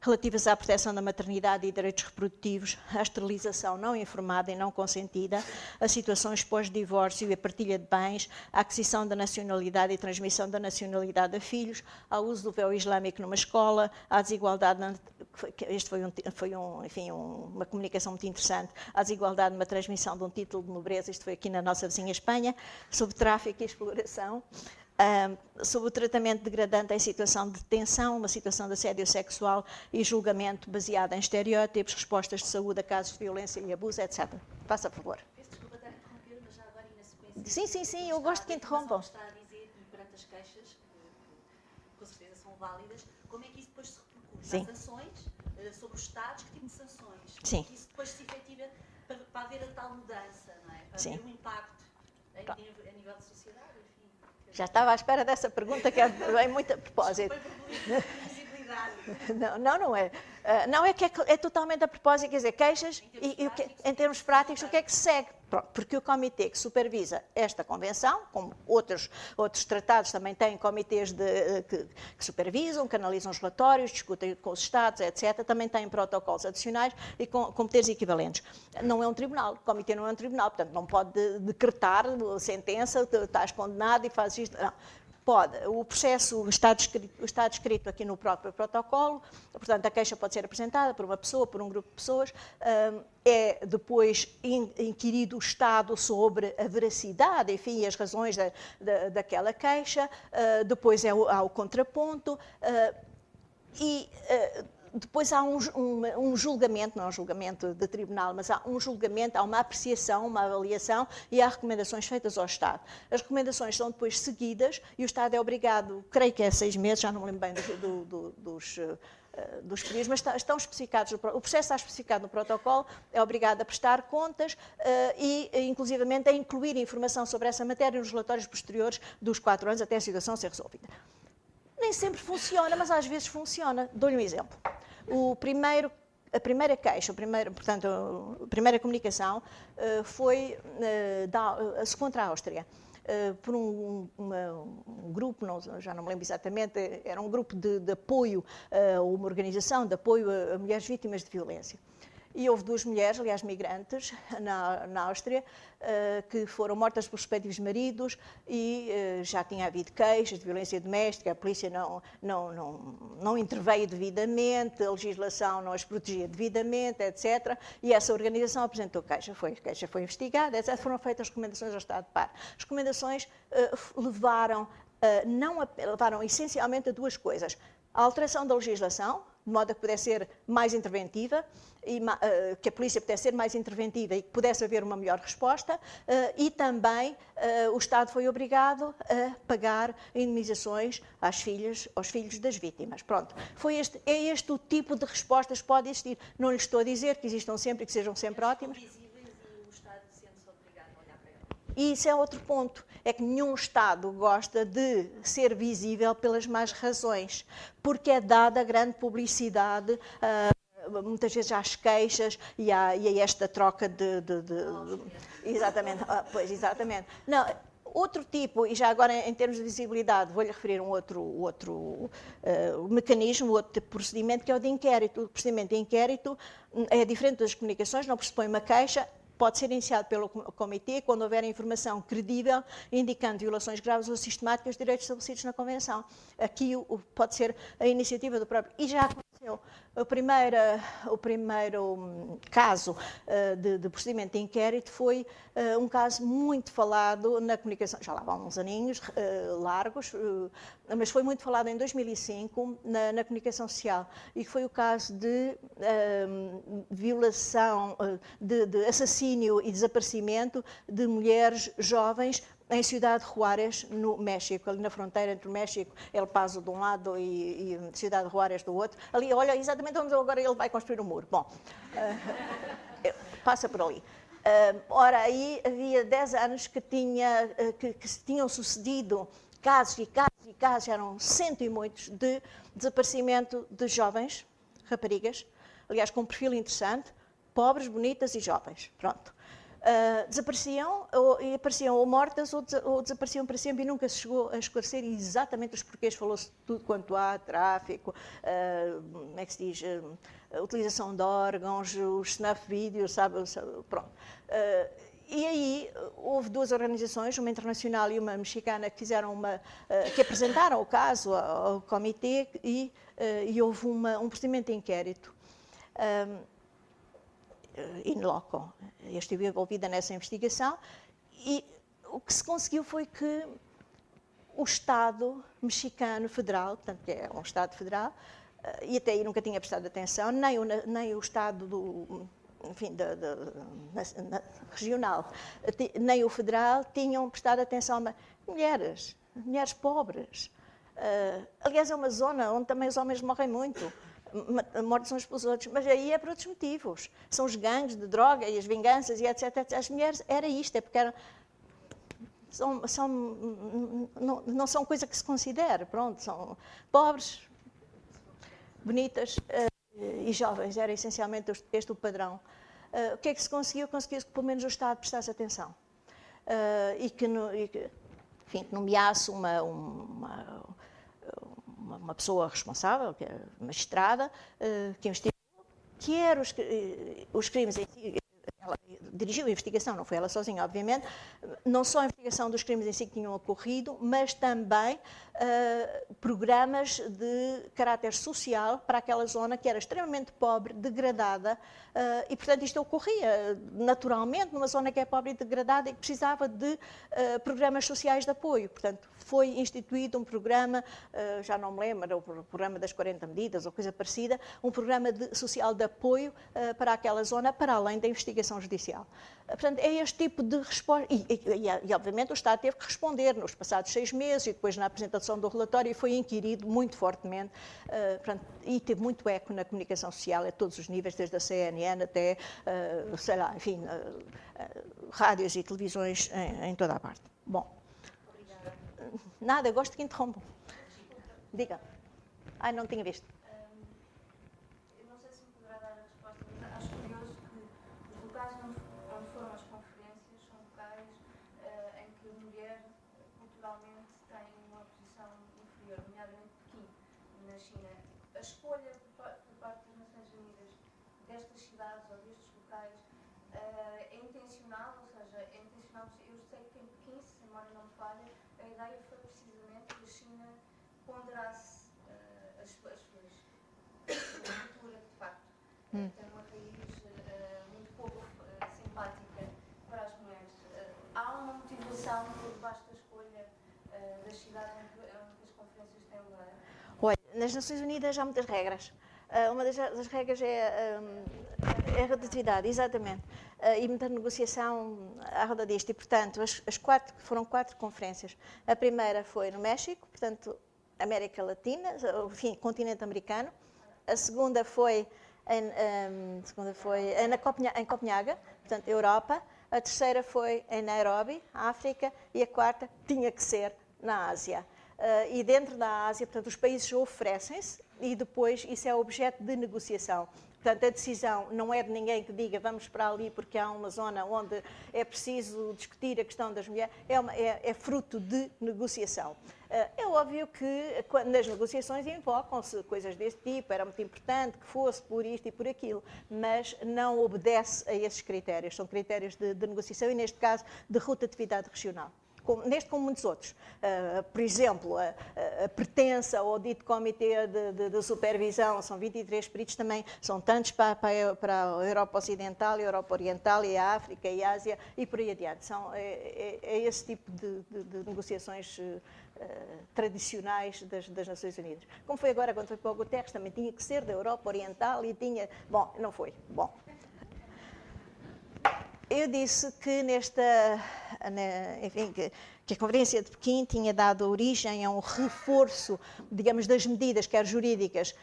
relativas à proteção da maternidade e direitos reprodutivos, à esterilização não informada e não consentida, a situações pós-divórcio e a partilha de bens, à aquisição da nacionalidade e transmissão da nacionalidade a filhos, ao uso do véu islâmico numa escola, à desigualdade, este foi uma comunicação muito interessante, à desigualdade numa transmissão de um título de nobreza, isto foi aqui na nossa vizinha Espanha, sobre tráfico e exploração, sobre o tratamento degradante em situação de detenção, uma situação de assédio sexual e julgamento baseado em estereótipos, respostas de saúde a casos de violência e abuso, etc. Faça, por favor. Peço desculpa estar a interromper, mas já agora e na sequência... Sim, eu gosto que interrompam. Está a dizer, e perante as queixas, que com certeza são válidas, como é que isso depois se repercute nas sanções, sobre os Estados, que tipo de sanções? Sim. Que isso depois se efetiva para haver a tal mudança, não é? Para haver um impacto a nível de sociedade, enfim. Já estava à espera dessa pergunta, que é muito a propósito. Não é. Não é que é totalmente a propósito, quer dizer, queixas, em termos práticos, o que é que se segue? Pronto, porque o comitê que supervisa esta convenção, como outros tratados também têm comitês que supervisam, que analisam os relatórios, discutem com os Estados, etc., também têm protocolos adicionais e comitês equivalentes. Não é um tribunal, o comitê não é um tribunal, portanto não pode decretar sentença, estás condenado e fazes isto. Não. Pode. O processo está descrito aqui no próprio protocolo, portanto, a queixa pode ser apresentada por uma pessoa, por um grupo de pessoas, é depois inquirido o Estado sobre a veracidade, enfim, as razões daquela queixa, depois há o contraponto, e depois há um julgamento, não é um julgamento de tribunal, mas há um julgamento, há uma apreciação, uma avaliação e há recomendações feitas ao Estado. As recomendações são depois seguidas e o Estado é obrigado, creio que é 6 meses, já não me lembro bem dos períodos, mas estão especificados, o processo está especificado no protocolo, é obrigado a prestar contas e, inclusivamente, a incluir informação sobre essa matéria nos relatórios posteriores dos 4 anos até a situação ser resolvida. Nem sempre funciona, mas às vezes funciona. Dou-lhe um exemplo. A primeira queixa, portanto, a primeira comunicação foi contra a Áustria. Por um grupo, já não me lembro exatamente, era um grupo de apoio, uma organização de apoio a mulheres vítimas de violência. E houve 2 mulheres, aliás, migrantes, na Áustria, que foram mortas pelos respectivos maridos e já tinha havido queixas de violência doméstica, a polícia não interveio devidamente, a legislação não as protegia devidamente, etc. E essa organização apresentou queixa. A queixa foi investigada, etc. Foram feitas recomendações ao Estado de Par. As recomendações levaram essencialmente a 2 coisas. A alteração da legislação, de modo a que pudesse ser mais interventiva, que a polícia pudesse ser mais interventiva e que pudesse haver uma melhor resposta, e também o Estado foi obrigado a pagar indemnizações aos filhos das vítimas. Pronto, é este o tipo de respostas que pode existir. Não lhes estou a dizer que existam sempre e que sejam sempre ótimas. E isso é outro ponto, é que nenhum Estado gosta de ser visível pelas más razões, porque é dada grande publicidade, muitas vezes às queixas e a esta troca Exatamente, pois, exatamente. Não, outro tipo, e já agora em termos de visibilidade, vou-lhe referir um outro mecanismo, outro tipo de procedimento, que é o de inquérito. O procedimento de inquérito é diferente das comunicações, não pressupõe uma queixa, pode ser iniciado pelo Comitê quando houver informação credível indicando violações graves ou sistemáticas de direitos estabelecidos na Convenção. Aqui pode ser a iniciativa do próprio. E já aconteceu. O primeiro caso de procedimento de inquérito foi um caso muito falado na comunicação, já lá vão uns aninhos largos, mas foi muito falado em 2005 na comunicação social, e foi o caso de violação, de assassínio e desaparecimento de mulheres jovens em Ciudad Juárez, no México, ali na fronteira entre o México, El Paso de um lado e Ciudad Juárez do outro. Ali, olha, exatamente onde agora ele vai construir um muro. Bom, passa por ali. Ora, aí havia 10 anos que se tinham sucedido casos e casos e casos, eram 100 e muitos, de desaparecimento de jovens, raparigas, aliás, com um perfil interessante, pobres, bonitas e jovens. Pronto. Desapareciam e apareciam ou mortas ou desapareciam para sempre e nunca se chegou a esclarecer exatamente os porquês. Falou-se de tudo quanto há, tráfico, como é que se diz, utilização de órgãos, os snuff vídeos, sabe, pronto. E aí houve 2 organizações, uma internacional e uma mexicana, que apresentaram o caso ao comitê e houve um procedimento de inquérito. In loco. Eu estive envolvida nessa investigação e o que se conseguiu foi que o Estado mexicano federal, portanto, que é um Estado federal, e até aí nunca tinha prestado atenção, nem o Estado regional, nem o federal tinham prestado atenção a mulheres pobres. Aliás, é uma zona onde também os homens morrem muito. Mortos uns pelos outros, mas aí é por outros motivos. São os gangues de droga e as vinganças e etc. As mulheres, era isto, é porque não são coisa que se considere, pronto, são pobres, bonitas e jovens, era essencialmente este o padrão. O que é que se conseguiu? Conseguiu-se que pelo menos o Estado prestasse atenção e que nomeasse uma pessoa responsável, que é magistrada, que investigou, quer os crimes em si. Ela dirigiu a investigação, não foi ela sozinha, obviamente, não só a investigação dos crimes em si que tinham ocorrido, mas também programas de caráter social para aquela zona que era extremamente pobre, degradada, e, portanto, isto ocorria naturalmente numa zona que é pobre e degradada e que precisava de programas sociais de apoio. Portanto, foi instituído um programa, já não me lembro, o programa das 40 medidas ou coisa parecida, um programa social de apoio para aquela zona, para além da investigação judicial. Portanto, é este tipo de resposta. E, obviamente, o Estado teve que responder nos passados 6 meses e depois na apresentação do relatório foi inquirido muito fortemente e teve muito eco na comunicação social a todos os níveis, desde a CNN até, sei lá, enfim, rádios e televisões em toda a parte. Bom. Obrigada. Nada, eu gosto que interrompam. Diga. Ai, não tinha visto. Eu não sei se me poderá dar a resposta, mas acho curioso que os locais onde foram as conferências são locais em que a mulher culturalmente tem uma posição inferior, nomeadamente Pequim, na China. A escolha por parte das Nações Unidas destas cidades ou destes locais é intencional, ou seja, é intencional. Eu sei que em Pequim, se a memória não me falha, a ideia foi precisamente que a China ponderasse as suas cultura, de facto, tem uma raiz muito pouco simpática para as mulheres. Há uma motivação por debaixo da escolha das cidades onde as conferências têm lugar? Olha, nas Nações Unidas há muitas regras. Uma das regras é a rotatividade, exatamente. E muita negociação à roda disto. E, portanto, foram 4 conferências. A primeira foi no México, portanto, América Latina, enfim, continente americano. A segunda foi em Copenhaga, portanto, Europa. A terceira foi em Nairobi, África. E a quarta tinha que ser na Ásia. E dentro da Ásia, portanto, os países oferecem-se e depois isso é objeto de negociação. Portanto, a decisão não é de ninguém que diga vamos para ali porque há uma zona onde é preciso discutir a questão das mulheres, é fruto de negociação. É óbvio que nas negociações invocam-se coisas deste tipo, era muito importante que fosse por isto e por aquilo, mas não obedece a esses critérios, são critérios de negociação e, neste caso, de rotatividade regional. Como muitos outros. Por exemplo, a pertença ao dito Comitê de Supervisão, são 23 peritos também, são tantos para a Europa Ocidental, a Europa Oriental, e a África, e a Ásia, e por aí adiante. É esse tipo de negociações tradicionais das Nações Unidas. Como foi agora, quando foi para o Guterres, também tinha que ser da Europa Oriental e tinha... Bom, não foi. Bom. Eu disse que que a Conferência de Pequim tinha dado origem a um reforço, digamos, das medidas, quer jurídicas,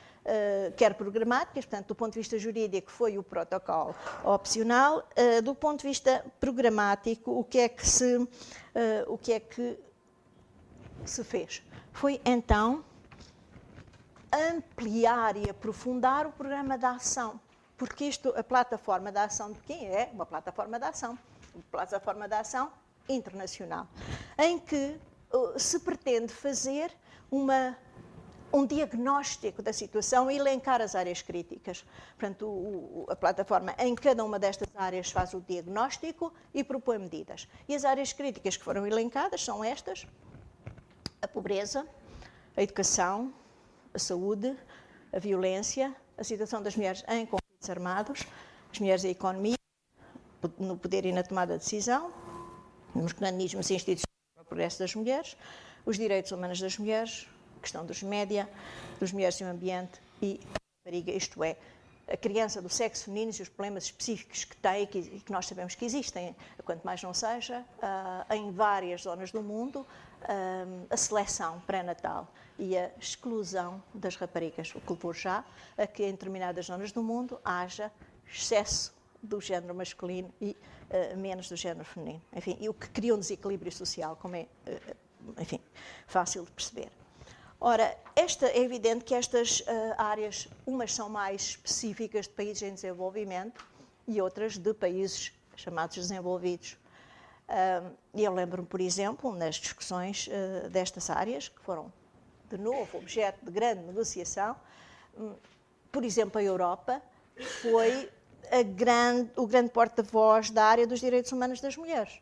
quer programáticas. Portanto, do ponto de vista jurídico foi o protocolo opcional. Do ponto de vista programático, o que é que se fez? Foi, então, ampliar e aprofundar o programa de ação. Porque a plataforma de ação de Pequim é uma plataforma de ação internacional, em que se pretende fazer um diagnóstico da situação e elencar as áreas críticas. Portanto, a plataforma, em cada uma destas áreas, faz o diagnóstico e propõe medidas. E as áreas críticas que foram elencadas são estas: a pobreza, a educação, a saúde, a violência, a situação das mulheres em conflitos armados, as mulheres e a economia, no poder e na tomada de decisão, nos mecanismos institucionais para o progresso das mulheres, os direitos humanos das mulheres, a questão dos média, das mulheres e o ambiente e a rapariga, isto é, a criança do sexo feminino e os problemas específicos que tem e que nós sabemos que existem, quanto mais não seja, em várias zonas do mundo, a seleção pré-natal e a exclusão das raparigas, o que levou já a que em determinadas zonas do mundo haja excesso do género masculino e menos do género feminino. Enfim, e o que cria um desequilíbrio social, como é, enfim, fácil de perceber. Ora, é evidente que estas áreas, umas são mais específicas de países em desenvolvimento, e outras de países chamados desenvolvidos. E eu lembro-me, por exemplo, nas discussões destas áreas, que foram, de novo, objeto de grande negociação, por exemplo, a Europa foi o grande porta-voz da área dos direitos humanos das mulheres.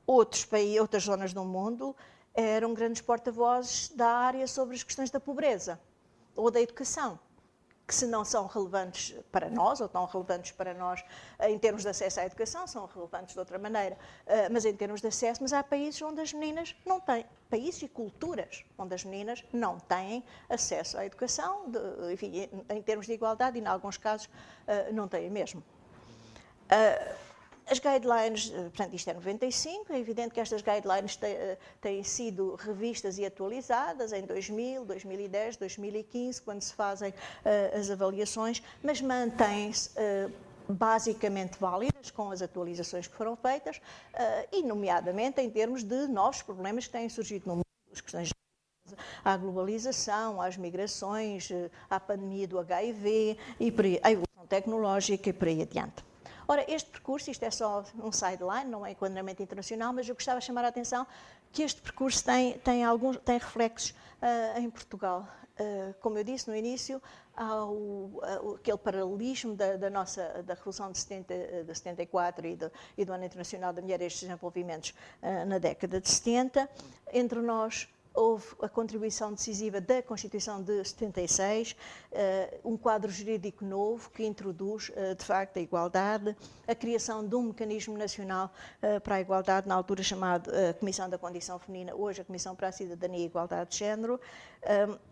Outras zonas do mundo eram grandes porta-vozes da área sobre as questões da pobreza ou da educação, que se não são relevantes para nós, ou tão relevantes para nós em termos de acesso à educação, são relevantes de outra maneira, mas em termos de acesso, mas há países onde as meninas não têm, países e culturas onde as meninas não têm acesso à educação, enfim, em termos de igualdade, e em alguns casos não têm mesmo. As guidelines, portanto, isto é 95, é evidente que estas guidelines têm sido revistas e atualizadas em 2000, 2010, 2015, quando se fazem as avaliações, mas mantêm-se basicamente válidas com as atualizações que foram feitas, e nomeadamente em termos de novos problemas que têm surgido no mundo, as questões à globalização, às migrações, à pandemia do HIV, e por aí, à evolução tecnológica e por aí adiante. Ora, este percurso, isto é só um sideline, não é enquadramento internacional, mas eu gostava de chamar a atenção que este percurso tem reflexos em Portugal. Como eu disse no início, há aquele paralelismo da Revolução de 74 e do Ano Internacional da Mulher e estes desenvolvimentos na década de 70. Entre nós, houve a contribuição decisiva da Constituição de 76, um quadro jurídico novo que introduz, de facto, a igualdade, a criação de um mecanismo nacional para a igualdade, na altura chamado Comissão da Condição Feminina, hoje a Comissão para a Cidadania e Igualdade de Género,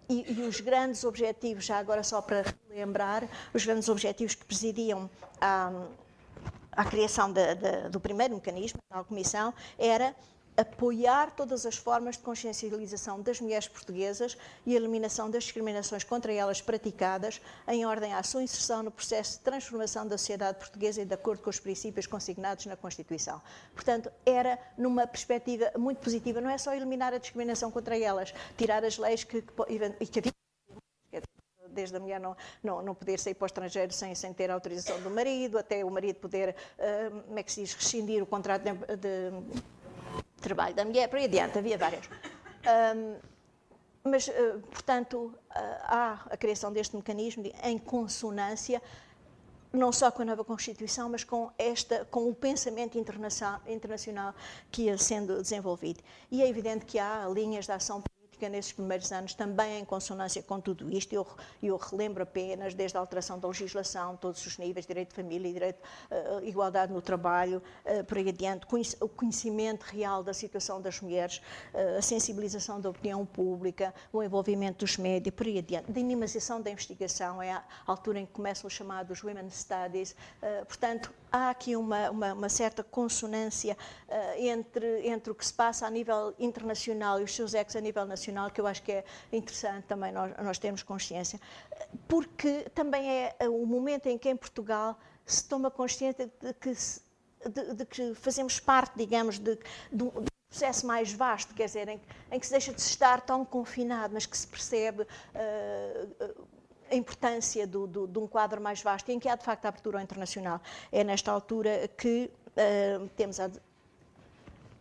e os grandes objetivos, já agora só para relembrar, os grandes objetivos que presidiam à criação do primeiro mecanismo, da Comissão, era apoiar todas as formas de consciencialização das mulheres portuguesas e a eliminação das discriminações contra elas praticadas em ordem à sua inserção no processo de transformação da sociedade portuguesa e de acordo com os princípios consignados na Constituição. Portanto, era numa perspectiva muito positiva, não é só eliminar a discriminação contra elas, tirar as leis que havia, desde a mulher não poder sair para o estrangeiro sem ter a autorização do marido, até o marido poder, como é que se diz, rescindir o contrato de trabalho da mulher, por aí adiante, havia várias. Mas, portanto, há a criação deste mecanismo em consonância, não só com a nova Constituição, mas com o pensamento internacional que ia sendo desenvolvido. E é evidente que há linhas de ação nesses primeiros anos, também em consonância com tudo isto. Eu relembro apenas, desde a alteração da legislação, todos os níveis, direito de família, direito, igualdade no trabalho, por aí adiante, o conhecimento real da situação das mulheres, a sensibilização da opinião pública, o envolvimento dos médias, por aí adiante, a dinamização da investigação, é a altura em que começam os chamados Women Studies. Portanto, há aqui uma certa consonância entre o que se passa a nível internacional e os seus ecos a nível nacional, que eu acho que é interessante também nós termos consciência, porque também é o momento em que em Portugal se toma consciência de que fazemos parte, digamos, de um processo mais vasto, quer dizer, em que se deixa de se estar tão confinado, mas que se percebe a importância de um quadro mais vasto, em que há de facto a abertura ao internacional. É nesta altura que temos a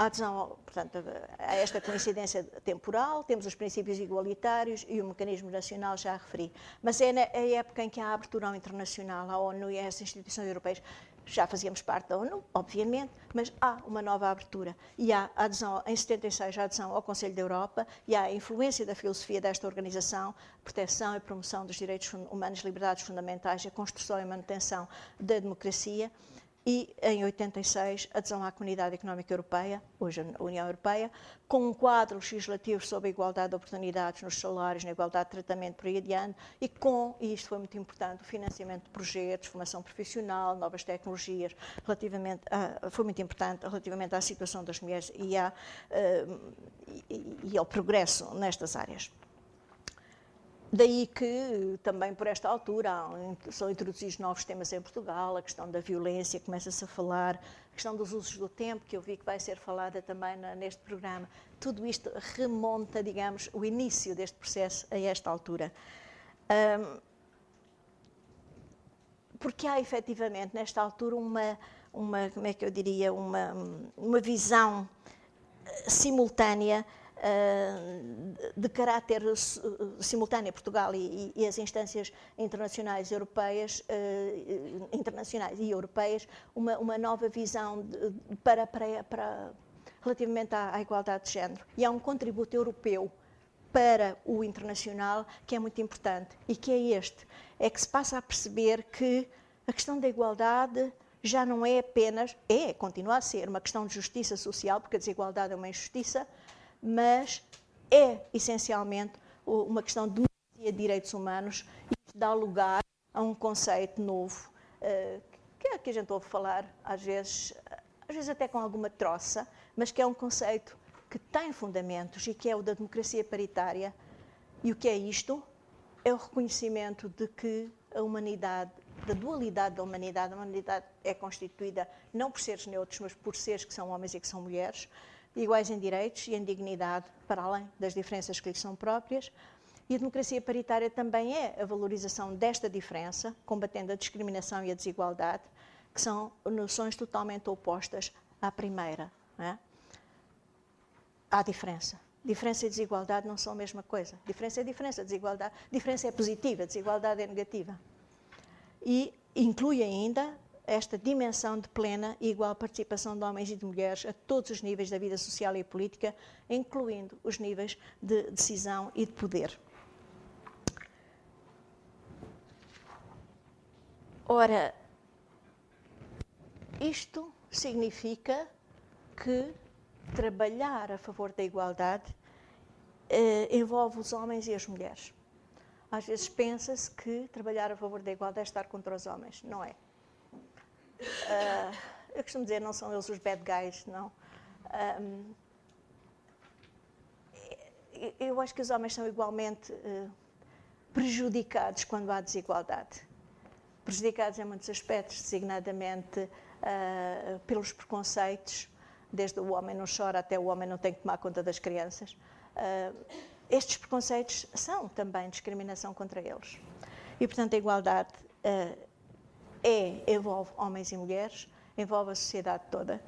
adesão, portanto, a esta coincidência temporal, temos os princípios igualitários e o mecanismo nacional, já referi. Mas é na época em que há a abertura ao internacional, à ONU e às instituições europeias. Já fazíamos parte da ONU, obviamente, mas há uma nova abertura. E há a adesão, em 76, a adesão ao Conselho da Europa, e há a influência da filosofia desta organização, proteção e promoção dos direitos humanos, liberdades fundamentais, a construção e manutenção da democracia. E, em 86, adesão à Comunidade Económica Europeia, hoje a União Europeia, com um quadro legislativo sobre a igualdade de oportunidades nos salários, na igualdade de tratamento por aí adiante, e isto foi muito importante, o financiamento de projetos, formação profissional, novas tecnologias, foi muito importante relativamente à situação das mulheres e ao progresso nestas áreas. Daí que, também por esta altura, são introduzidos novos temas em Portugal, a questão da violência, começa-se a falar, a questão dos usos do tempo, que eu vi que vai ser falada também neste programa. Tudo isto remonta, digamos, o início deste processo a esta altura. porque há efetivamente, nesta altura, como é que eu diria, uma visão simultânea, de caráter simultâneo, Portugal e as instâncias internacionais europeias, uma nova visão relativamente à igualdade de género. E há um contributo europeu para o internacional que é muito importante, e que é que se passa a perceber que a questão da igualdade já não é apenas, continua a ser uma questão de justiça social, porque a desigualdade é uma injustiça, mas é essencialmente uma questão de democracia e direitos humanos, e isto dá lugar a um conceito novo, que a gente ouve falar às vezes até com alguma troça, mas que é um conceito que tem fundamentos e que é o da democracia paritária. E o que é isto? É o reconhecimento de que a humanidade, da dualidade da humanidade, a humanidade é constituída não por seres neutros, mas por seres que são homens e que são mulheres, iguais em direitos e em dignidade, para além das diferenças que lhes são próprias. E a democracia paritária também é a valorização desta diferença, combatendo a discriminação e a desigualdade, que são noções totalmente opostas à primeira. Não é? Há diferença. Diferença e desigualdade não são a mesma coisa. Diferença é diferença, desigualdade. Diferença é positiva, desigualdade é negativa. E inclui ainda esta dimensão de plena e igual participação de homens e de mulheres a todos os níveis da vida social e política, incluindo os níveis de decisão e de poder. Ora, isto significa que trabalhar a favor da igualdade envolve os homens e as mulheres. Às vezes pensa-se que trabalhar a favor da igualdade é estar contra os homens. Não é. Eu costumo dizer, não são eles os bad guys, não. Eu acho que os homens são igualmente prejudicados quando há desigualdade. Prejudicados em muitos aspectos, designadamente pelos preconceitos, desde o homem não chora até o homem não tem que tomar conta das crianças. Estes preconceitos são também discriminação contra eles. E, portanto, a igualdade envolve homens e mulheres, envolve a sociedade toda.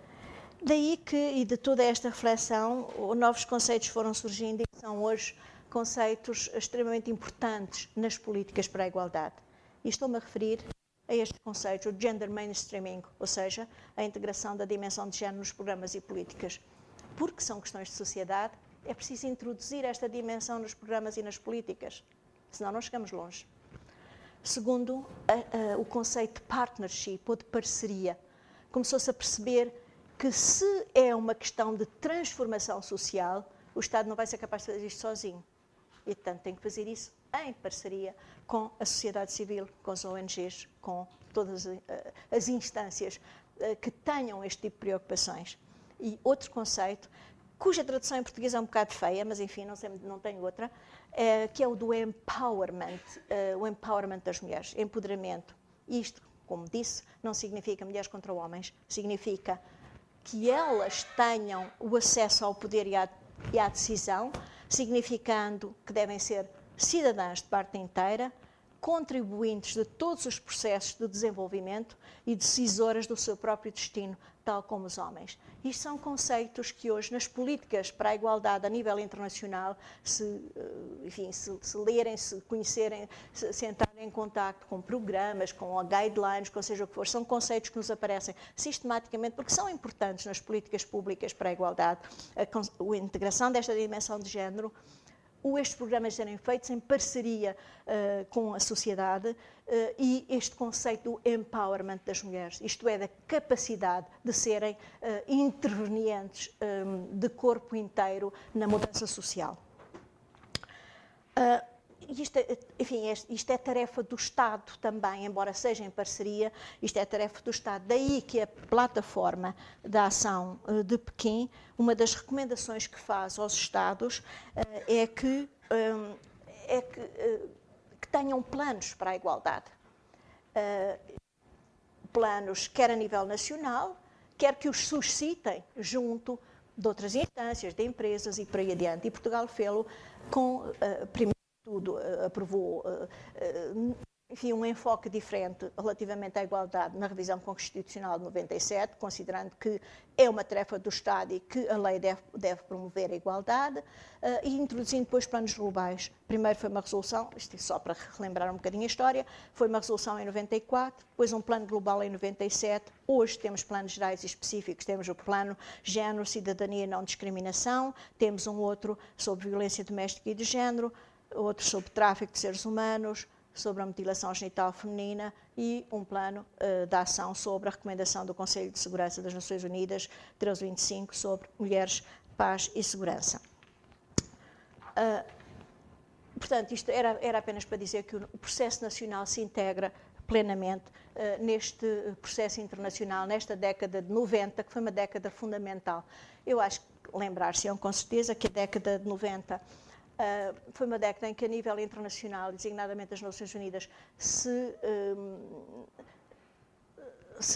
Daí que, e de toda esta reflexão, novos conceitos foram surgindo e são hoje conceitos extremamente importantes nas políticas para a igualdade. E estou-me a referir a estes conceitos, o gender mainstreaming, ou seja, a integração da dimensão de género nos programas e políticas. Porque são questões de sociedade, é preciso introduzir esta dimensão nos programas e nas políticas, senão não chegamos longe. Segundo, o conceito de partnership ou de parceria. Começou-se a perceber que se é uma questão de transformação social, o Estado não vai ser capaz de fazer isto sozinho. E, portanto, tem que fazer isso em parceria com a sociedade civil, com as ONGs, com todas as instâncias que tenham este tipo de preocupações. E outro conceito, cuja tradução em português é um bocado feia, mas enfim, não tenho outra, que é o do empowerment, o empowerment das mulheres, empoderamento. Isto, como disse, não significa mulheres contra homens, significa que elas tenham o acesso ao poder e à decisão, significando que devem ser cidadãs de parte inteira, contribuintes de todos os processos de desenvolvimento e decisoras do seu próprio destino, tal como os homens. Isto são conceitos que hoje, nas políticas para a igualdade a nível internacional, se lerem, se conhecerem, se entrarem em contacto com programas, com guidelines, com seja o que for, são conceitos que nos aparecem sistematicamente, porque são importantes nas políticas públicas para a igualdade, a integração desta dimensão de género, estes programas serem feitos em parceria com a sociedade e este conceito do empowerment das mulheres, isto é, da capacidade de serem intervenientes de corpo inteiro na mudança social. Isto é tarefa do Estado também, embora seja em parceria, isto é tarefa do Estado. Daí que a plataforma da ação de Pequim, uma das recomendações que faz aos Estados é que tenham planos para a igualdade. Planos quer a nível nacional, quer que os suscitem junto de outras instâncias, de empresas e por aí adiante. E Portugal fê-lo com, primeiro de tudo, aprovou enfim, um enfoque diferente relativamente à igualdade na revisão constitucional de 97, considerando que é uma tarefa do Estado e que a lei deve promover a igualdade, e introduzindo depois planos globais. Primeiro foi uma resolução, isto é só para relembrar um bocadinho a história, foi uma resolução em 94, depois um plano global em 97, hoje temos planos gerais e específicos, temos o plano Género, Cidadania e Não Discriminação, temos um outro sobre violência doméstica e de género, outro sobre tráfico de seres humanos, sobre a mutilação genital feminina e um plano de ação sobre a recomendação do Conselho de Segurança das Nações Unidas 1325 sobre mulheres, paz e segurança. Portanto, isto era apenas para dizer que o processo nacional se integra plenamente neste processo internacional, nesta década de 90, que foi uma década fundamental. Eu acho que lembrar-se-ão com certeza que a década de 90 foi uma década em que, a nível internacional, designadamente as Nações Unidas, se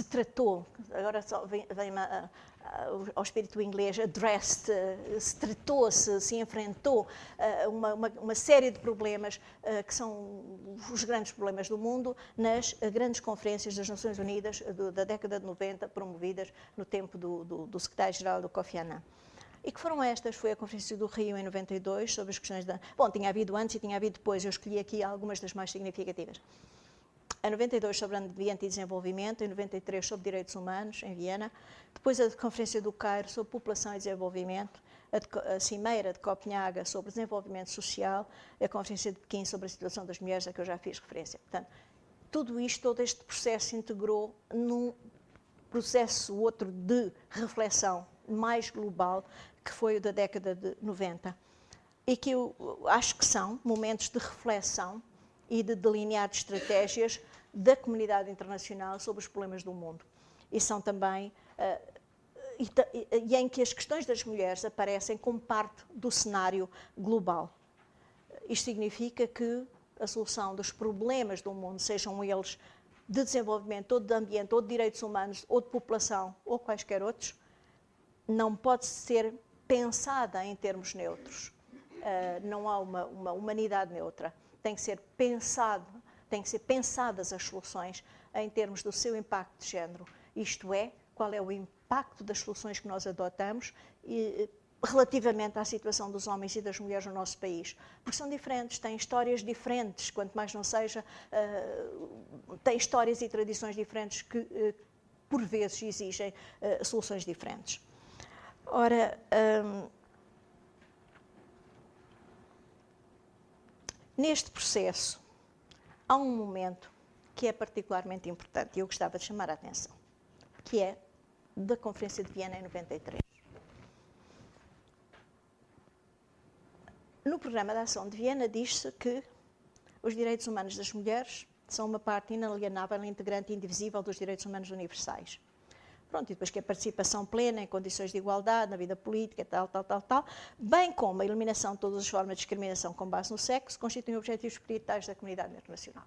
tratou, agora só vem-me ao espírito inglês, addressed, se tratou-se, se enfrentou uma série de problemas que são os grandes problemas do mundo nas grandes conferências das Nações Unidas da década de 90, promovidas no tempo do secretário-geral do Kofi Annan. E que foram estas? Foi a Conferência do Rio em 92, sobre as questões da... Bom, tinha havido antes e tinha havido depois, eu escolhi aqui algumas das mais significativas. Em 92 sobre ambiente e desenvolvimento, em 93 sobre direitos humanos, em Viena, depois a Conferência do Cairo sobre população e desenvolvimento, a Cimeira de Copenhaga sobre desenvolvimento social, a Conferência de Pequim sobre a situação das mulheres, a que eu já fiz referência. Portanto, tudo isto, todo este processo se integrou num processo outro de reflexão mais global, que foi o da década de 90, e que eu acho que são momentos de reflexão e de delinear de estratégias da comunidade internacional sobre os problemas do mundo. E são também, e em que as questões das mulheres aparecem como parte do cenário global. Isto significa que a solução dos problemas do mundo, sejam eles de desenvolvimento, ou de ambiente, ou de direitos humanos, ou de população, ou quaisquer outros, não pode ser pensada em termos neutros. Não há uma humanidade neutra. Tem que ser pensadas as soluções em termos do seu impacto de género. Isto é, qual é o impacto das soluções que nós adotamos relativamente à situação dos homens e das mulheres no nosso país. Porque são diferentes, têm histórias diferentes, quanto mais não seja, têm histórias e tradições diferentes que, por vezes, exigem soluções diferentes. Ora, neste processo, há um momento que é particularmente importante e eu gostava de chamar a atenção, que é da Conferência de Viena em 93. No Programa de Ação de Viena diz-se que os direitos humanos das mulheres são uma parte inalienável e integrante e indivisível dos direitos humanos universais. Pronto, e depois que a participação plena em condições de igualdade na vida política, tal, bem como a eliminação de todas as formas de discriminação com base no sexo, constituem objetivos prioritários da comunidade internacional.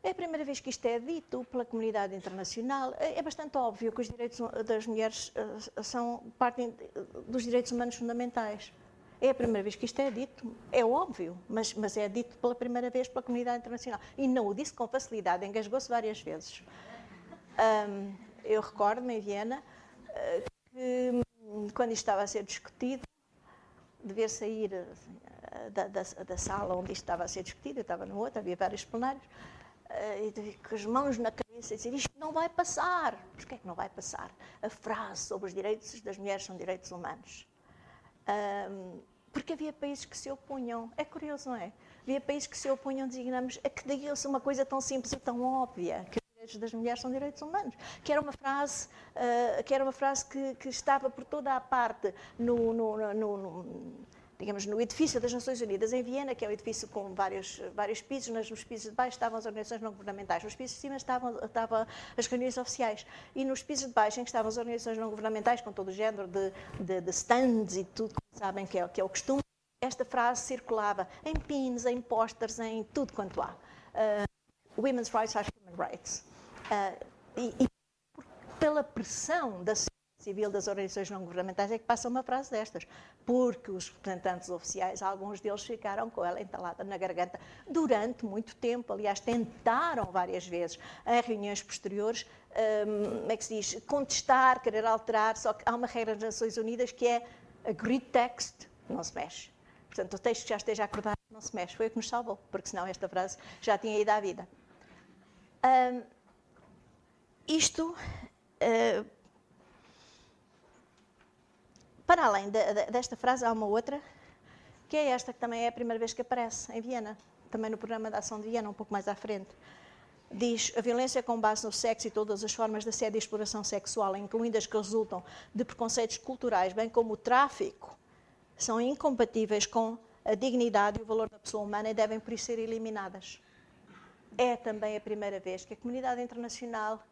É a primeira vez que isto é dito pela comunidade internacional. É bastante óbvio que os direitos das mulheres são parte dos direitos humanos fundamentais. É a primeira vez que isto é dito, é óbvio, mas é dito pela primeira vez pela comunidade internacional. E não o disse com facilidade, engasgou-se várias vezes. Eu recordo-me em Viena que, quando isto estava a ser discutido, devia sair da sala onde isto estava a ser discutido, eu estava no outro, havia vários plenários, e com as mãos na cabeça e dizer, isto não vai passar. Porquê é que não vai passar? A frase sobre os direitos das mulheres são direitos humanos. Porque havia países que se opunham. É curioso, não é? Havia países que se opunham, designamos, a que diga-se uma coisa tão simples e tão óbvia, que das mulheres são direitos humanos, que era uma frase, que estava por toda a parte digamos, no edifício das Nações Unidas em Viena, que é um edifício com vários pisos. Nos pisos de baixo estavam as organizações não governamentais, nos pisos de cima estavam as reuniões oficiais, e nos pisos de baixo em que estavam as organizações não governamentais, com todo o género de stands e tudo, como sabem que é o costume, esta frase circulava em pins, em posters, em tudo quanto há. Women's rights are human rights. E pela pressão da sociedade civil, das organizações não governamentais, é que passa uma frase destas. Porque os representantes oficiais, alguns deles ficaram com ela entalada na garganta durante muito tempo. Aliás, tentaram várias vezes, em reuniões posteriores, como é que se diz, contestar, querer alterar, só que há uma regra das Nações Unidas que é agreed text, não se mexe. Portanto, o texto que já esteja acordado não se mexe. Foi o que nos salvou, porque senão esta frase já tinha ido à vida. Para além desta frase, há uma outra, que é esta, que também é a primeira vez que aparece em Viena, também no programa de ação de Viena, um pouco mais à frente. Diz: a violência com base no sexo e todas as formas de assédio e exploração sexual, incluindo as que resultam de preconceitos culturais, bem como o tráfico, são incompatíveis com a dignidade e o valor da pessoa humana e devem, por isso, ser eliminadas. É também a primeira vez que a comunidade internacional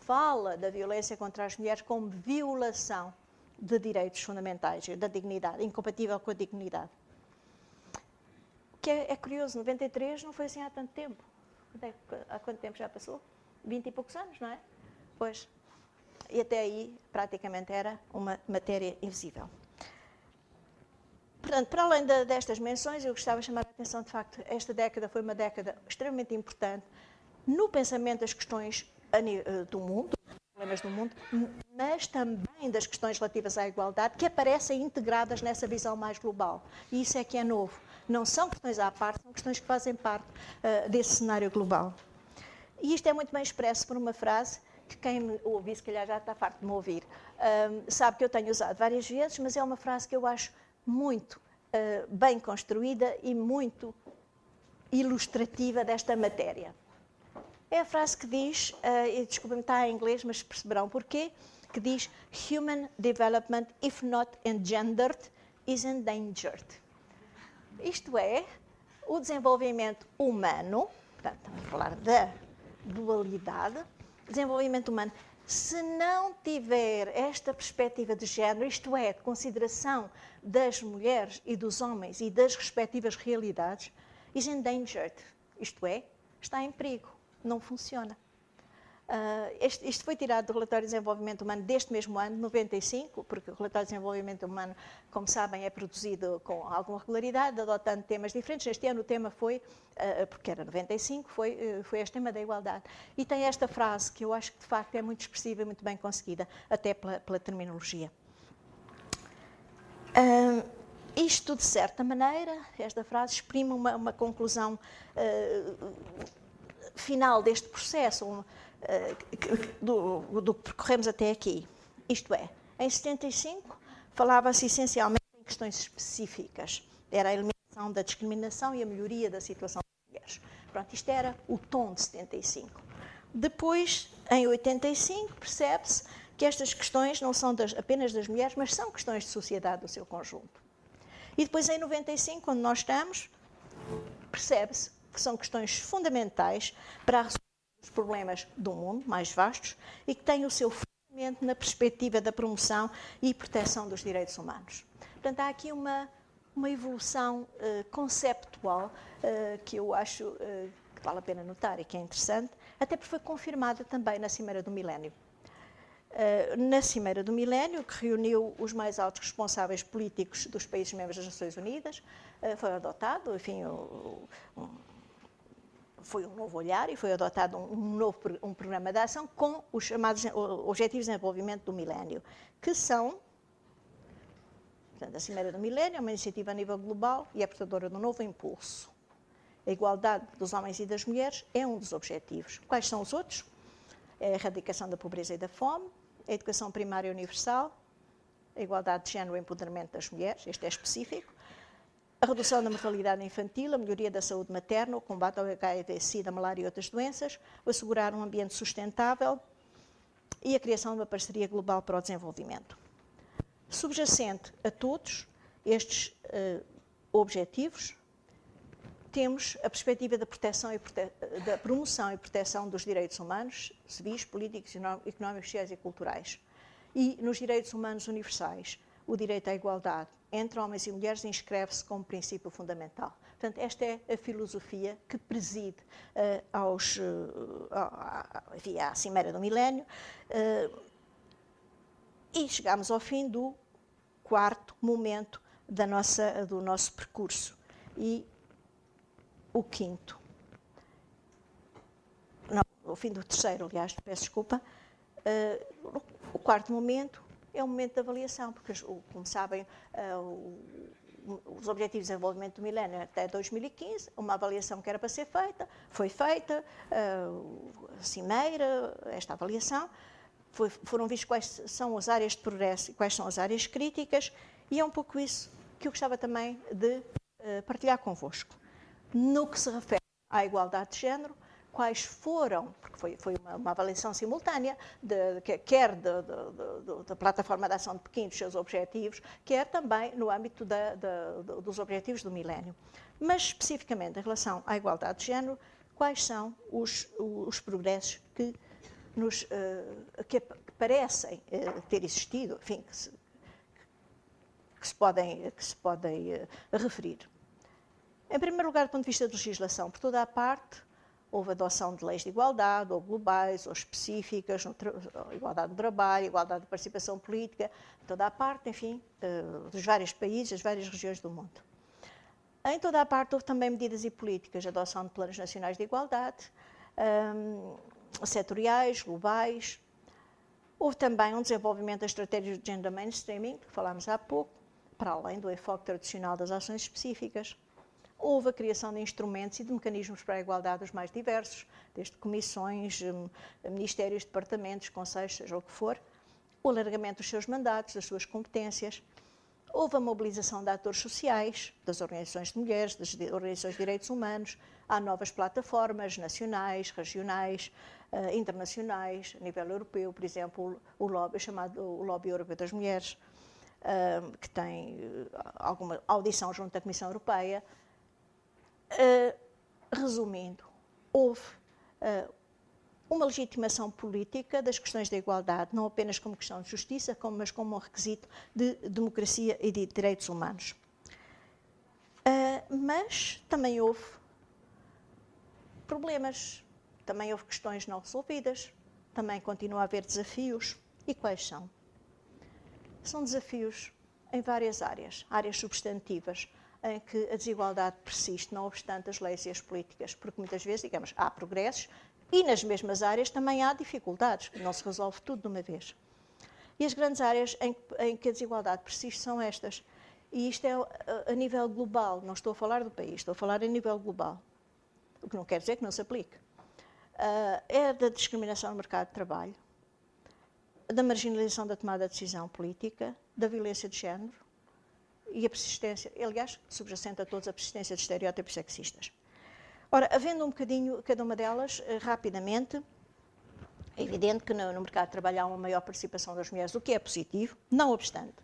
fala da violência contra as mulheres como violação de direitos fundamentais, da dignidade, incompatível com a dignidade. O que é curioso, 93 não foi assim há tanto tempo. Há quanto tempo já passou? 20 e poucos anos, não é? Pois. E até aí, praticamente, era uma matéria invisível. Portanto, para além destas menções, eu gostava de chamar a atenção, de facto, esta década foi uma década extremamente importante no pensamento das questões do mundo, dos problemas do mundo, mas também das questões relativas à igualdade, que aparecem integradas nessa visão mais global. E isso é que é novo. Não são questões à parte, são questões que fazem parte desse cenário global. E isto é muito bem expresso por uma frase que quem me ouve, se calhar já está farto de me ouvir, sabe que eu tenho usado várias vezes, mas é uma frase que eu acho muito bem construída e muito ilustrativa desta matéria. É a frase que diz, e desculpem-me, está em inglês, mas perceberão porquê, que diz: Human development, if not engendered, is endangered. Isto é, o desenvolvimento humano, portanto, estamos a falar da dualidade, desenvolvimento humano, se não tiver esta perspectiva de género, isto é, de consideração das mulheres e dos homens e das respectivas realidades, is endangered, isto é, está em perigo, não funciona. Isto foi tirado do Relatório de Desenvolvimento Humano deste mesmo ano, 95, porque o Relatório de Desenvolvimento Humano, como sabem, é produzido com alguma regularidade, adotando temas diferentes. Este ano o tema foi, porque era 95, foi este tema da igualdade. E tem esta frase que eu acho que, de facto, é muito expressiva e muito bem conseguida, até pela terminologia. Isto, de certa maneira, esta frase exprime uma conclusão final deste processo, do que percorremos até aqui. Isto é, em 75 falava-se essencialmente em questões específicas. Era a eliminação da discriminação e a melhoria da situação das mulheres. Pronto, isto era o tom de 75. Depois, em 85, percebe-se que estas questões não são apenas das mulheres, mas são questões de sociedade do seu conjunto. E depois, em 95, onde nós estamos, percebe-se que são questões fundamentais para a resolução dos problemas do mundo, mais vastos, e que têm o seu fundamento na perspectiva da promoção e proteção dos direitos humanos. Portanto, há aqui uma evolução conceptual que eu acho que vale a pena notar e que é interessante, até porque foi confirmada também na Cimeira do Milénio. Na Cimeira do Milénio, que reuniu os mais altos responsáveis políticos dos países membros das Nações Unidas, foi adotado, enfim, foi um novo olhar e foi adotado um programa de ação com os chamados Objetivos de Desenvolvimento do Milénio, que são, portanto, a Cimeira do Milénio é uma iniciativa a nível global e é portadora de um novo impulso. A igualdade dos homens e das mulheres é um dos objetivos. Quais são os outros? É a erradicação da pobreza e da fome, a educação primária universal, a igualdade de género e o empoderamento das mulheres, este é específico, a redução da mortalidade infantil, a melhoria da saúde materna, o combate ao HIV, SIDA, malária e outras doenças, o assegurar um ambiente sustentável e a criação de uma parceria global para o desenvolvimento. Subjacente a todos estes objetivos, temos a perspectiva da proteção da promoção e proteção dos direitos humanos, civis, políticos, económicos, sociais e culturais. E nos direitos humanos universais, o direito à igualdade entre homens e mulheres inscreve-se como princípio fundamental. Portanto, esta é a filosofia que preside à Cimeira do Milénio E chegámos ao fim do quarto momento do nosso percurso. E o quinto. Não, o fim do terceiro, aliás, peço desculpa. O quarto momento é o momento de avaliação, porque, como sabem, os Objetivos de Desenvolvimento do Milénio até 2015, uma avaliação que era para ser feita, foi feita, a cimeira, esta avaliação, foram vistos quais são as áreas de progresso e quais são as áreas críticas, e é um pouco isso que eu gostava também de partilhar convosco. No que se refere à igualdade de género, quais foram, porque foi uma avaliação simultânea, quer da Plataforma de Ação de Pequim, dos seus objetivos, quer também no âmbito dos Objetivos do Milénio. Mas, especificamente, em relação à igualdade de género, quais são os progressos que parecem ter existido, enfim, que se podem referir. Em primeiro lugar, do ponto de vista de legislação, por toda a parte, houve adoção de leis de igualdade, ou globais, ou específicas, igualdade de trabalho, igualdade de participação política, em toda a parte, enfim, dos vários países, das várias regiões do mundo. Em toda a parte houve também medidas e políticas, adoção de planos nacionais de igualdade, setoriais, globais. Houve também um desenvolvimento das estratégias de gender mainstreaming, que falámos há pouco, para além do enfoque tradicional das ações específicas. Houve a criação de instrumentos e de mecanismos para a igualdade dos mais diversos, desde comissões, ministérios, departamentos, conselhos, seja o que for, o alargamento dos seus mandatos, das suas competências. Houve a mobilização de atores sociais, das organizações de mulheres, das organizações de direitos humanos. Há novas plataformas nacionais, regionais, internacionais, a nível europeu, por exemplo, o Lobby Europeu das Mulheres, que tem alguma audição junto à Comissão Europeia. Resumindo, houve uma legitimação política das questões da igualdade, não apenas como questão de justiça, mas como um requisito de democracia e de direitos humanos. Mas também houve problemas, também houve questões não resolvidas, também continua a haver desafios. E quais são? São desafios em várias áreas substantivas, em que a desigualdade persiste, não obstante as leis e as políticas, porque muitas vezes, digamos, há progressos e nas mesmas áreas também há dificuldades, não se resolve tudo de uma vez. E as grandes áreas em que a desigualdade persiste são estas. E isto é a nível global, não estou a falar do país, estou a falar a nível global, o que não quer dizer que não se aplique. É da discriminação no mercado de trabalho, da marginalização da tomada de decisão política, da violência de género, e a persistência, aliás, subjacente a todos, a persistência de estereótipos sexistas. Ora, havendo um bocadinho cada uma delas, rapidamente, é evidente que no mercado de trabalho há uma maior participação das mulheres, o que é positivo, não obstante.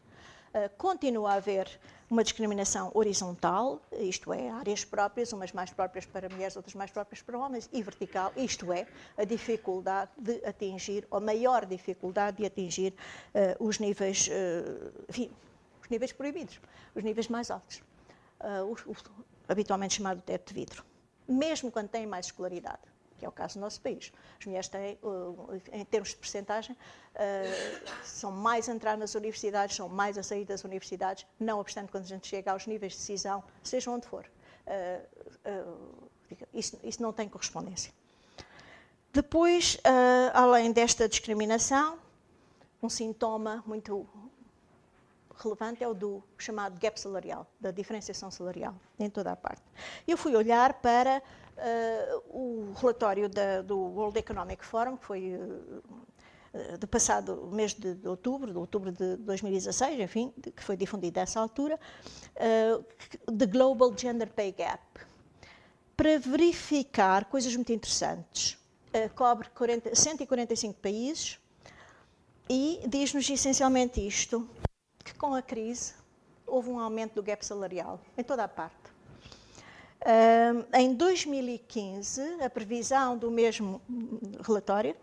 Continua a haver uma discriminação horizontal, isto é, áreas próprias, umas mais próprias para mulheres, outras mais próprias para homens, e vertical, isto é, a dificuldade de atingir, ou a maior dificuldade de atingir os níveis, enfim, os níveis proibidos, os níveis mais altos, habitualmente chamado teto de vidro, mesmo quando têm mais escolaridade, que é o caso do nosso país. As mulheres têm, em termos de percentagem, são mais a entrar nas universidades, são mais a sair das universidades, não obstante quando a gente chega aos níveis de decisão, seja onde for. Isso não tem correspondência. Depois, além desta discriminação, um sintoma muito relevante é o do chamado gap salarial, da diferenciação salarial, em toda a parte. Eu fui olhar para o relatório do World Economic Forum, que foi do passado mês de outubro de 2016, enfim, que foi difundido nessa altura, The Global Gender Pay Gap, para verificar coisas muito interessantes. Cobre 145 países e diz-nos essencialmente isto, que com a crise houve um aumento do gap salarial em toda a parte. Em 2015, a previsão do mesmo relatório,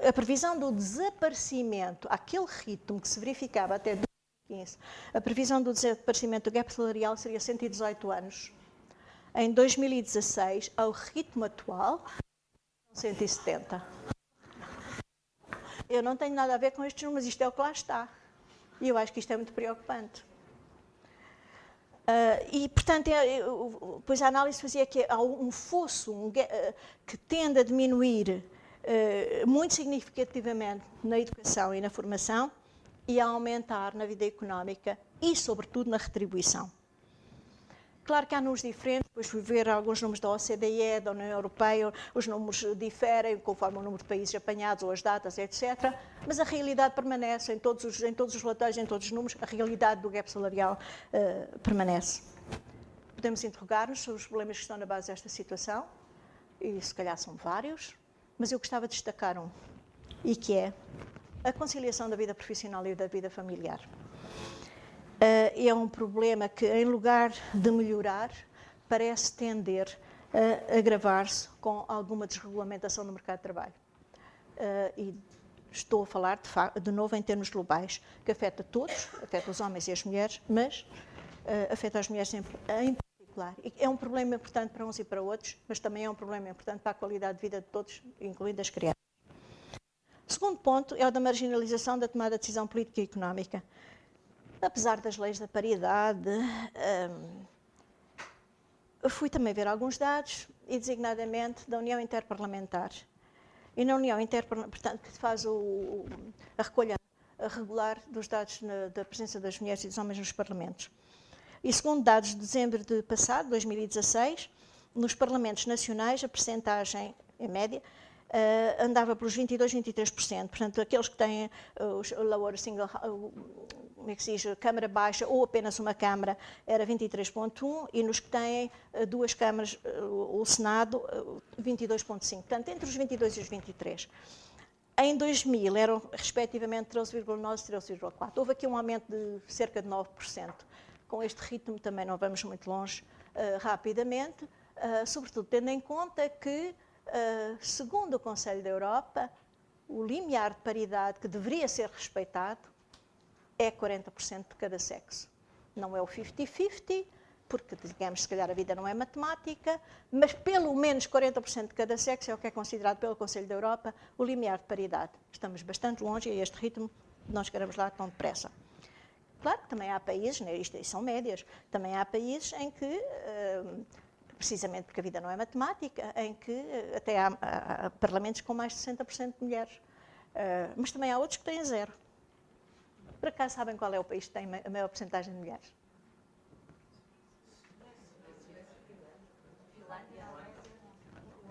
a previsão do desaparecimento, aquele ritmo que se verificava até 2015, a previsão do desaparecimento do gap salarial seria 118 anos. Em 2016, ao ritmo atual, 170. eu não tenho nada a ver com estes números, isto é o que lá está. E eu acho que isto é muito preocupante. E, portanto, pois a análise fazia que há um fosso que tende a diminuir muito significativamente na educação e na formação e a aumentar na vida económica e, sobretudo, na retribuição. Claro que há números diferentes, depois fui ver alguns números da OCDE, da União Europeia, os números diferem conforme o número de países apanhados ou as datas, etc. Mas a realidade permanece em todos os relatórios, em todos os números, a realidade do gap salarial permanece. Podemos interrogar-nos sobre os problemas que estão na base desta situação, e se calhar são vários, mas eu gostava de destacar um, e que é a conciliação da vida profissional e da vida familiar. É um problema que, em lugar de melhorar, parece tender a agravar-se com alguma desregulamentação no mercado de trabalho. E estou a falar, de novo, em termos globais, que afeta todos, afeta os homens e as mulheres, mas afeta as mulheres em particular. E é um problema importante para uns e para outros, mas também é um problema importante para a qualidade de vida de todos, incluindo as crianças. O segundo ponto é o da marginalização da tomada de decisão política e económica. Apesar das leis da paridade, fui também ver alguns dados, e designadamente da União Interparlamentar. E na União Interparlamentar, portanto, que faz a recolha regular dos dados da presença das mulheres e dos homens nos parlamentos. E segundo dados de dezembro de passado, 2016, nos parlamentos nacionais a percentagem, em média, andava pelos 22-23%. Portanto, aqueles que têm o lower single, como é que se diz, câmara baixa ou apenas uma câmara, era 23,1%, e nos que têm duas câmaras, o Senado, 22,5%. Portanto, entre os 22 e os 23%. Em 2000 eram, respectivamente, 13,9% e 13,4%. Houve aqui um aumento de cerca de 9%. Com este ritmo também não vamos muito longe rapidamente, sobretudo tendo em conta que, segundo o Conselho da Europa, o limiar de paridade que deveria ser respeitado é 40% de cada sexo. Não é o 50-50, porque, digamos, se calhar a vida não é matemática, mas pelo menos 40% de cada sexo é o que é considerado pelo Conselho da Europa o limiar de paridade. Estamos bastante longe e a este ritmo não chegaremos lá tão depressa. Claro que também há países, né, isto são médias, também há países em que, precisamente porque a vida não é matemática, em que até há parlamentos com mais de 60% de mulheres. Mas também há outros que têm zero. Por acaso sabem qual é o país que tem a maior porcentagem de mulheres?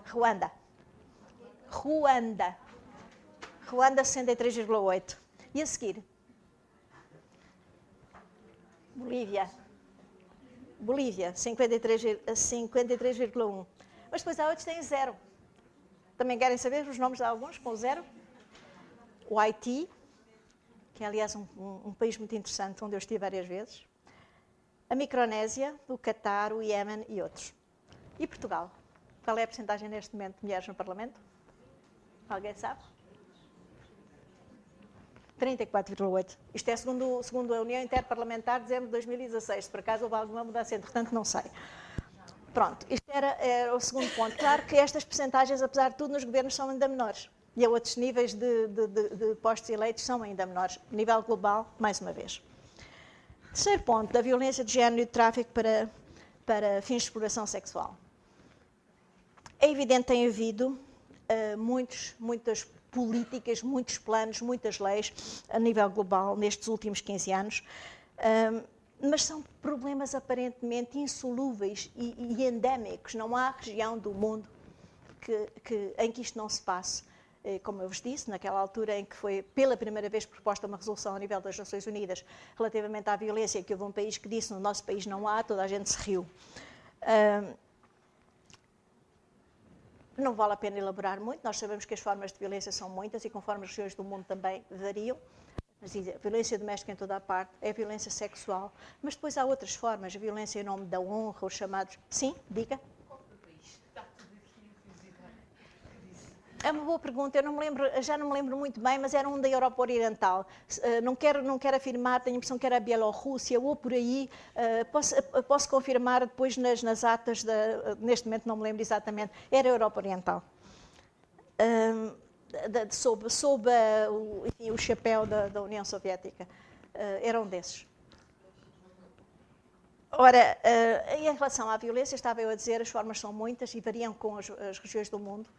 Ruanda. Ruanda. Ruanda 63,8%. E a seguir? Bolívia, 53,1%. Mas depois há outros que têm zero. Também querem saber os nomes de alguns com zero? O Haiti, que é, aliás, um país muito interessante, onde eu estive várias vezes. A Micronésia, o Catar, o Iémen e outros. E Portugal? Qual é a porcentagem neste momento de mulheres no Parlamento? Alguém sabe? 34,8%. Isto é segundo a União Interparlamentar, de dezembro de 2016. Se por acaso houve alguma mudança, entretanto, não sei. Pronto, isto era o segundo ponto. Claro que estas percentagens, apesar de tudo, nos governos são ainda menores. E a outros níveis de postos eleitos são ainda menores. A nível global, mais uma vez. Terceiro ponto, da violência de género e de tráfico para fins de exploração sexual. É evidente que tem havido muitas políticas, muitos planos, muitas leis a nível global nestes últimos 15 anos, mas são problemas aparentemente insolúveis e endémicos. Não há região do mundo em que isto não se passe. Como eu vos disse, naquela altura em que foi pela primeira vez proposta uma resolução a nível das Nações Unidas relativamente à violência, que houve um país que disse no nosso país não há, toda a gente se riu. Não vale a pena elaborar muito, nós sabemos que as formas de violência são muitas e conforme as regiões do mundo também variam. Mas a violência doméstica em toda a parte é a violência sexual, mas depois há outras formas, a violência em nome da honra, os chamados... Sim, diga. É uma boa pergunta, já não me lembro muito bem, mas era um da Europa Oriental. Não quero afirmar, tenho a impressão que era a Bielorrússia ou por aí. Posso confirmar depois nas atas, neste momento não me lembro exatamente, era a Europa Oriental. sob enfim, o chapéu da União Soviética. Eram desses. Ora, em relação à violência, estava eu a dizer, as formas são muitas e variam com as regiões do mundo.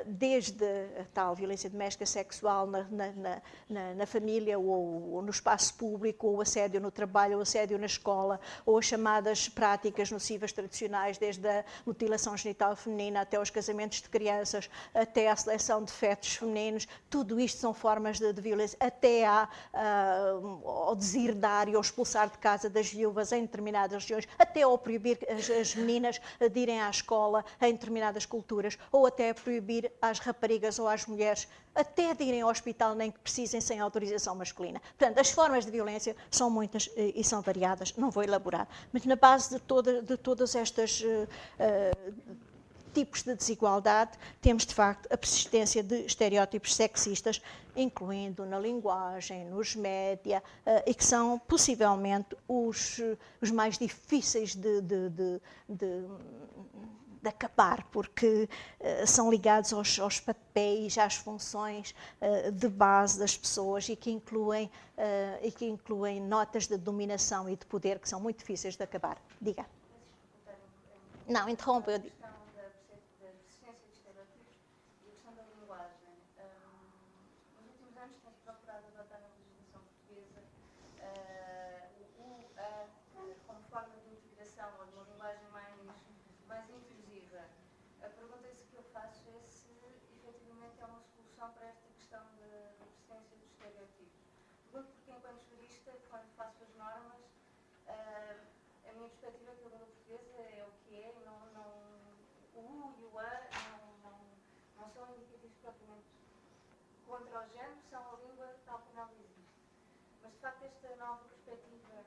Desde a tal violência doméstica sexual na família ou no espaço público, ou assédio no trabalho, ou assédio na escola, ou as chamadas práticas nocivas tradicionais, desde a mutilação genital feminina até os casamentos de crianças, até à seleção de fetos femininos, tudo isto são formas de violência, até ao deserdar e ao expulsar de casa das viúvas em determinadas regiões, até ao proibir as meninas de irem à escola em determinadas culturas, ou até proibir às raparigas ou às mulheres até de irem ao hospital nem que precisem sem autorização masculina. Portanto, as formas de violência são muitas e são variadas, não vou elaborar, mas na base de todas estas tipos de desigualdade, temos de facto a persistência de estereótipos sexistas, incluindo na linguagem, nos média, e que são possivelmente os mais difíceis de acabar, porque são ligados aos papéis, às funções de base das pessoas e que incluem notas de dominação e de poder que são muito difíceis de acabar. Diga. Não, interrompa. Eu digo. Da persistência de estereótipos e a questão da linguagem. Nos últimos anos tem-se procurado adotar na legislação portuguesa como forma de integração ou de uma linguagem mais inclusiva. A pergunta que eu faço é se efetivamente é uma solução para esta questão da persistência dos estereótipos. Pergunto porque, enquanto jurista, quando faço as normas, a minha perspectiva pela língua portuguesa é o que é, o U e o A não são indicativos propriamente contra o género, são a língua tal como ela existe. Mas, de facto, esta nova perspectiva,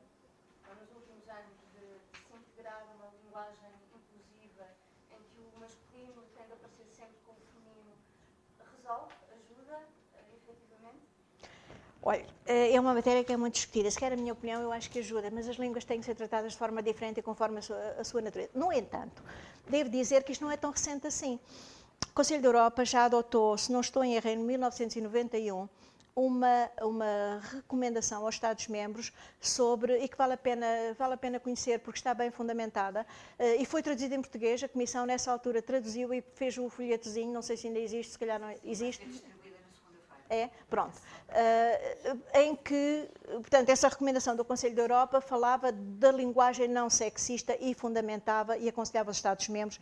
nos últimos anos, de se integrar uma linguagem inclusiva, em que o masculino tem de aparecer sempre com o feminino, resolve, ajuda, efetivamente? Olha, é uma matéria que é muito discutida. Se quer a minha opinião, eu acho que ajuda, mas as línguas têm que ser tratadas de forma diferente e conforme a sua natureza. No entanto, devo dizer que isto não é tão recente assim. O Conselho da Europa já adotou, se não estou em erro, em 1991, uma recomendação aos Estados-membros sobre, e que vale a pena conhecer porque está bem fundamentada, e foi traduzida em português. A Comissão nessa altura traduziu e fez o folhetozinho, não sei se ainda existe, se calhar não existe. É, pronto. Em que, portanto, essa recomendação do Conselho da Europa falava da linguagem não sexista e fundamentava e aconselhava os Estados-membros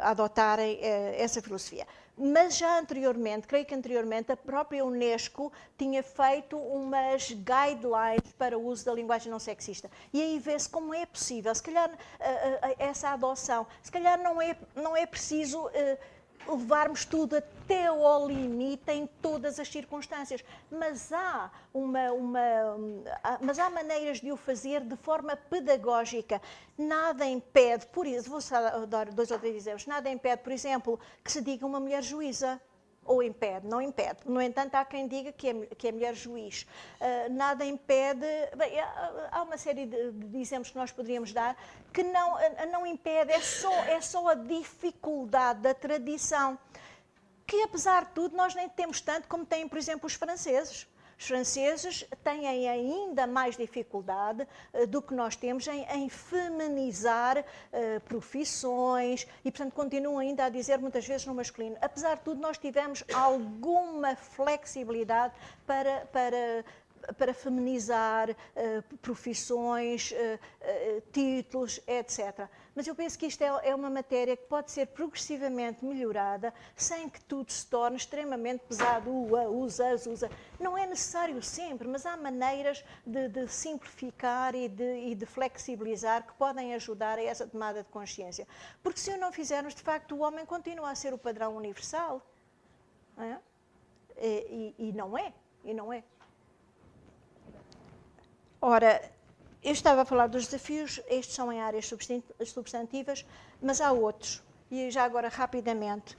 a adotarem essa filosofia. Mas já anteriormente, creio que anteriormente, a própria Unesco tinha feito umas guidelines para o uso da linguagem não sexista. E aí vê-se como é possível, se calhar, essa adoção. Se calhar não é preciso levarmos tudo até ao limite em todas as circunstâncias, mas há maneiras de o fazer de forma pedagógica. Nada impede, por isso, vou dar 2 ou 3 exemplos, nada impede, por exemplo, que se diga uma mulher juíza. Ou impede, não impede. No entanto, há quem diga que é mulher juiz. Nada impede. Bem, há uma série de exemplos que nós poderíamos dar que não impede, é só a dificuldade da tradição. Que, apesar de tudo, nós nem temos tanto como têm, por exemplo, os franceses. Os franceses têm ainda mais dificuldade do que nós temos em feminizar profissões e, portanto, continuam ainda a dizer muitas vezes no masculino. Apesar de tudo, nós tivemos alguma flexibilidade para feminizar profissões, títulos, etc. Mas eu penso que isto é uma matéria que pode ser progressivamente melhorada sem que tudo se torne extremamente pesado. Usa. Não é necessário sempre, mas há maneiras de simplificar e de flexibilizar que podem ajudar a essa tomada de consciência. Porque se o não fizermos, de facto, o homem continua a ser o padrão universal. Não é? E não é. Ora, eu estava a falar dos desafios, estes são em áreas substantivas, mas há outros. E já agora, rapidamente,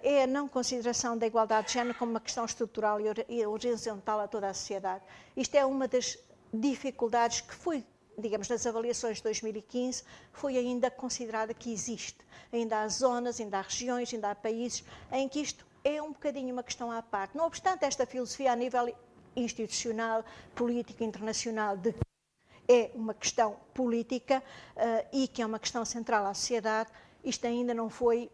é a não consideração da igualdade de género como uma questão estrutural e horizontal a toda a sociedade. Isto é uma das dificuldades que foi, digamos, nas avaliações de 2015, foi ainda considerada que existe. Ainda há zonas, ainda há regiões, ainda há países em que isto é um bocadinho uma questão à parte. Não obstante esta filosofia a nível institucional, político, internacional, de que é uma questão política e que é uma questão central à sociedade, isto ainda não foi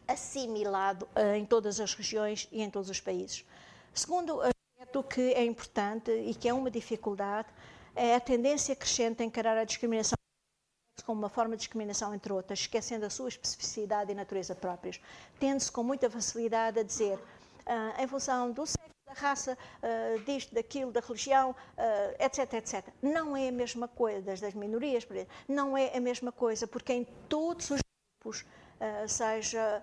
assimilado em todas as regiões e em todos os países. Segundo aspecto que é importante e que é uma dificuldade é a tendência crescente a encarar a discriminação como uma forma de discriminação entre outras, esquecendo a sua especificidade e natureza próprias. Tende-se com muita facilidade a dizer, em função do sexo, da raça, disto, daquilo, da religião, etc, etc. Não é a mesma coisa, das minorias, não é a mesma coisa, porque em todos os grupos, seja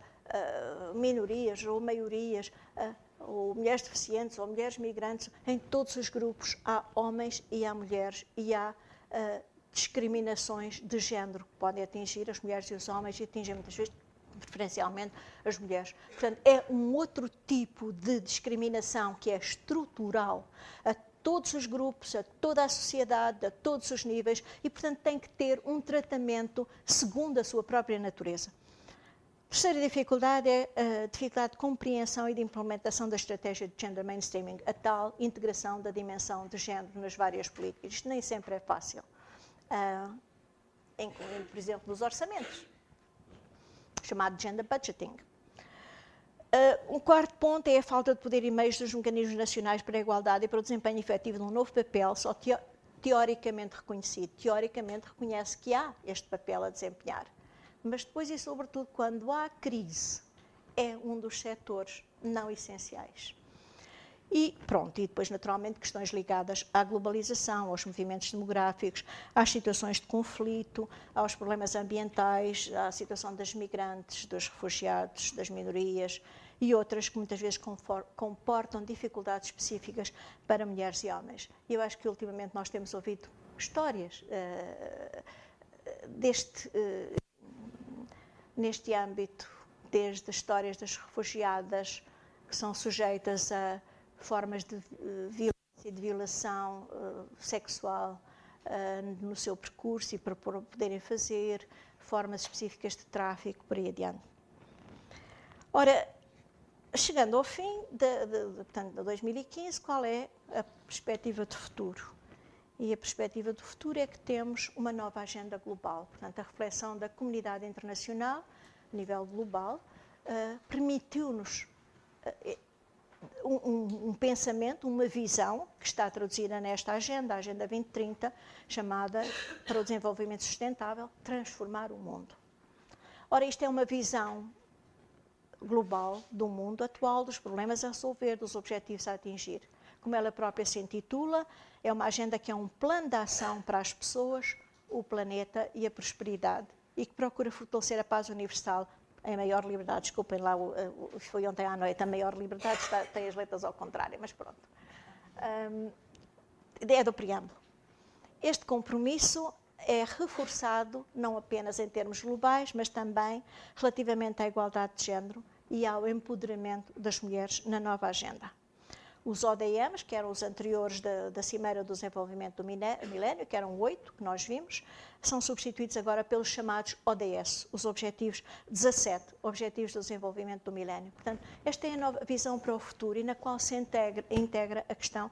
minorias ou maiorias, ou mulheres deficientes ou mulheres migrantes, em todos os grupos há homens e há mulheres e há discriminações de género que podem atingir as mulheres e os homens e atingem muitas vezes preferencialmente as mulheres. Portanto, é um outro tipo de discriminação que é estrutural a todos os grupos, a toda a sociedade, a todos os níveis e, portanto, tem que ter um tratamento segundo a sua própria natureza. A terceira dificuldade é a dificuldade de compreensão e de implementação da estratégia de gender mainstreaming, a tal integração da dimensão de género nas várias políticas. Isto nem sempre é fácil, incluindo, por exemplo, nos orçamentos, chamado gender budgeting. Um quarto ponto é a falta de poder e meios dos mecanismos nacionais para a igualdade e para o desempenho efetivo de um novo papel, só teoricamente reconhecido. Teoricamente reconhece que há este papel a desempenhar. Mas depois e sobretudo quando há crise, é um dos setores não essenciais. E pronto, e depois naturalmente questões ligadas à globalização, aos movimentos demográficos, às situações de conflito, aos problemas ambientais, à situação das migrantes, dos refugiados, das minorias e outras que muitas vezes comportam dificuldades específicas para mulheres e homens. E eu acho que ultimamente nós temos ouvido histórias neste âmbito, desde as histórias das refugiadas que são sujeitas a formas de violência e de violação sexual no seu percurso e para poderem fazer, formas específicas de tráfico, por aí adiante. Ora, chegando ao fim portanto, de 2015, qual é a perspectiva de futuro? E a perspectiva do futuro é que temos uma nova agenda global. Portanto, a reflexão da comunidade internacional, a nível global, permitiu-nos um pensamento, uma visão que está traduzida nesta agenda, a Agenda 2030, chamada para o desenvolvimento sustentável, transformar o mundo. Ora, isto é uma visão global do mundo atual, dos problemas a resolver, dos objetivos a atingir. Como ela própria se intitula, é uma agenda que é um plano de ação para as pessoas, o planeta e a prosperidade e que procura fortalecer a paz universal em maior liberdade. Desculpem lá, foi ontem à noite, a maior liberdade tem as letras ao contrário, mas pronto. Ideia do preâmbulo. Este compromisso é reforçado não apenas em termos globais, mas também relativamente à igualdade de género e ao empoderamento das mulheres na nova agenda. Os ODMs, que eram os anteriores da Cimeira do Desenvolvimento do Milénio, que eram 8, que nós vimos, são substituídos agora pelos chamados ODS, os Objetivos 17, Objetivos do Desenvolvimento do Milénio. Portanto, esta é a nova visão para o futuro e na qual se integra a questão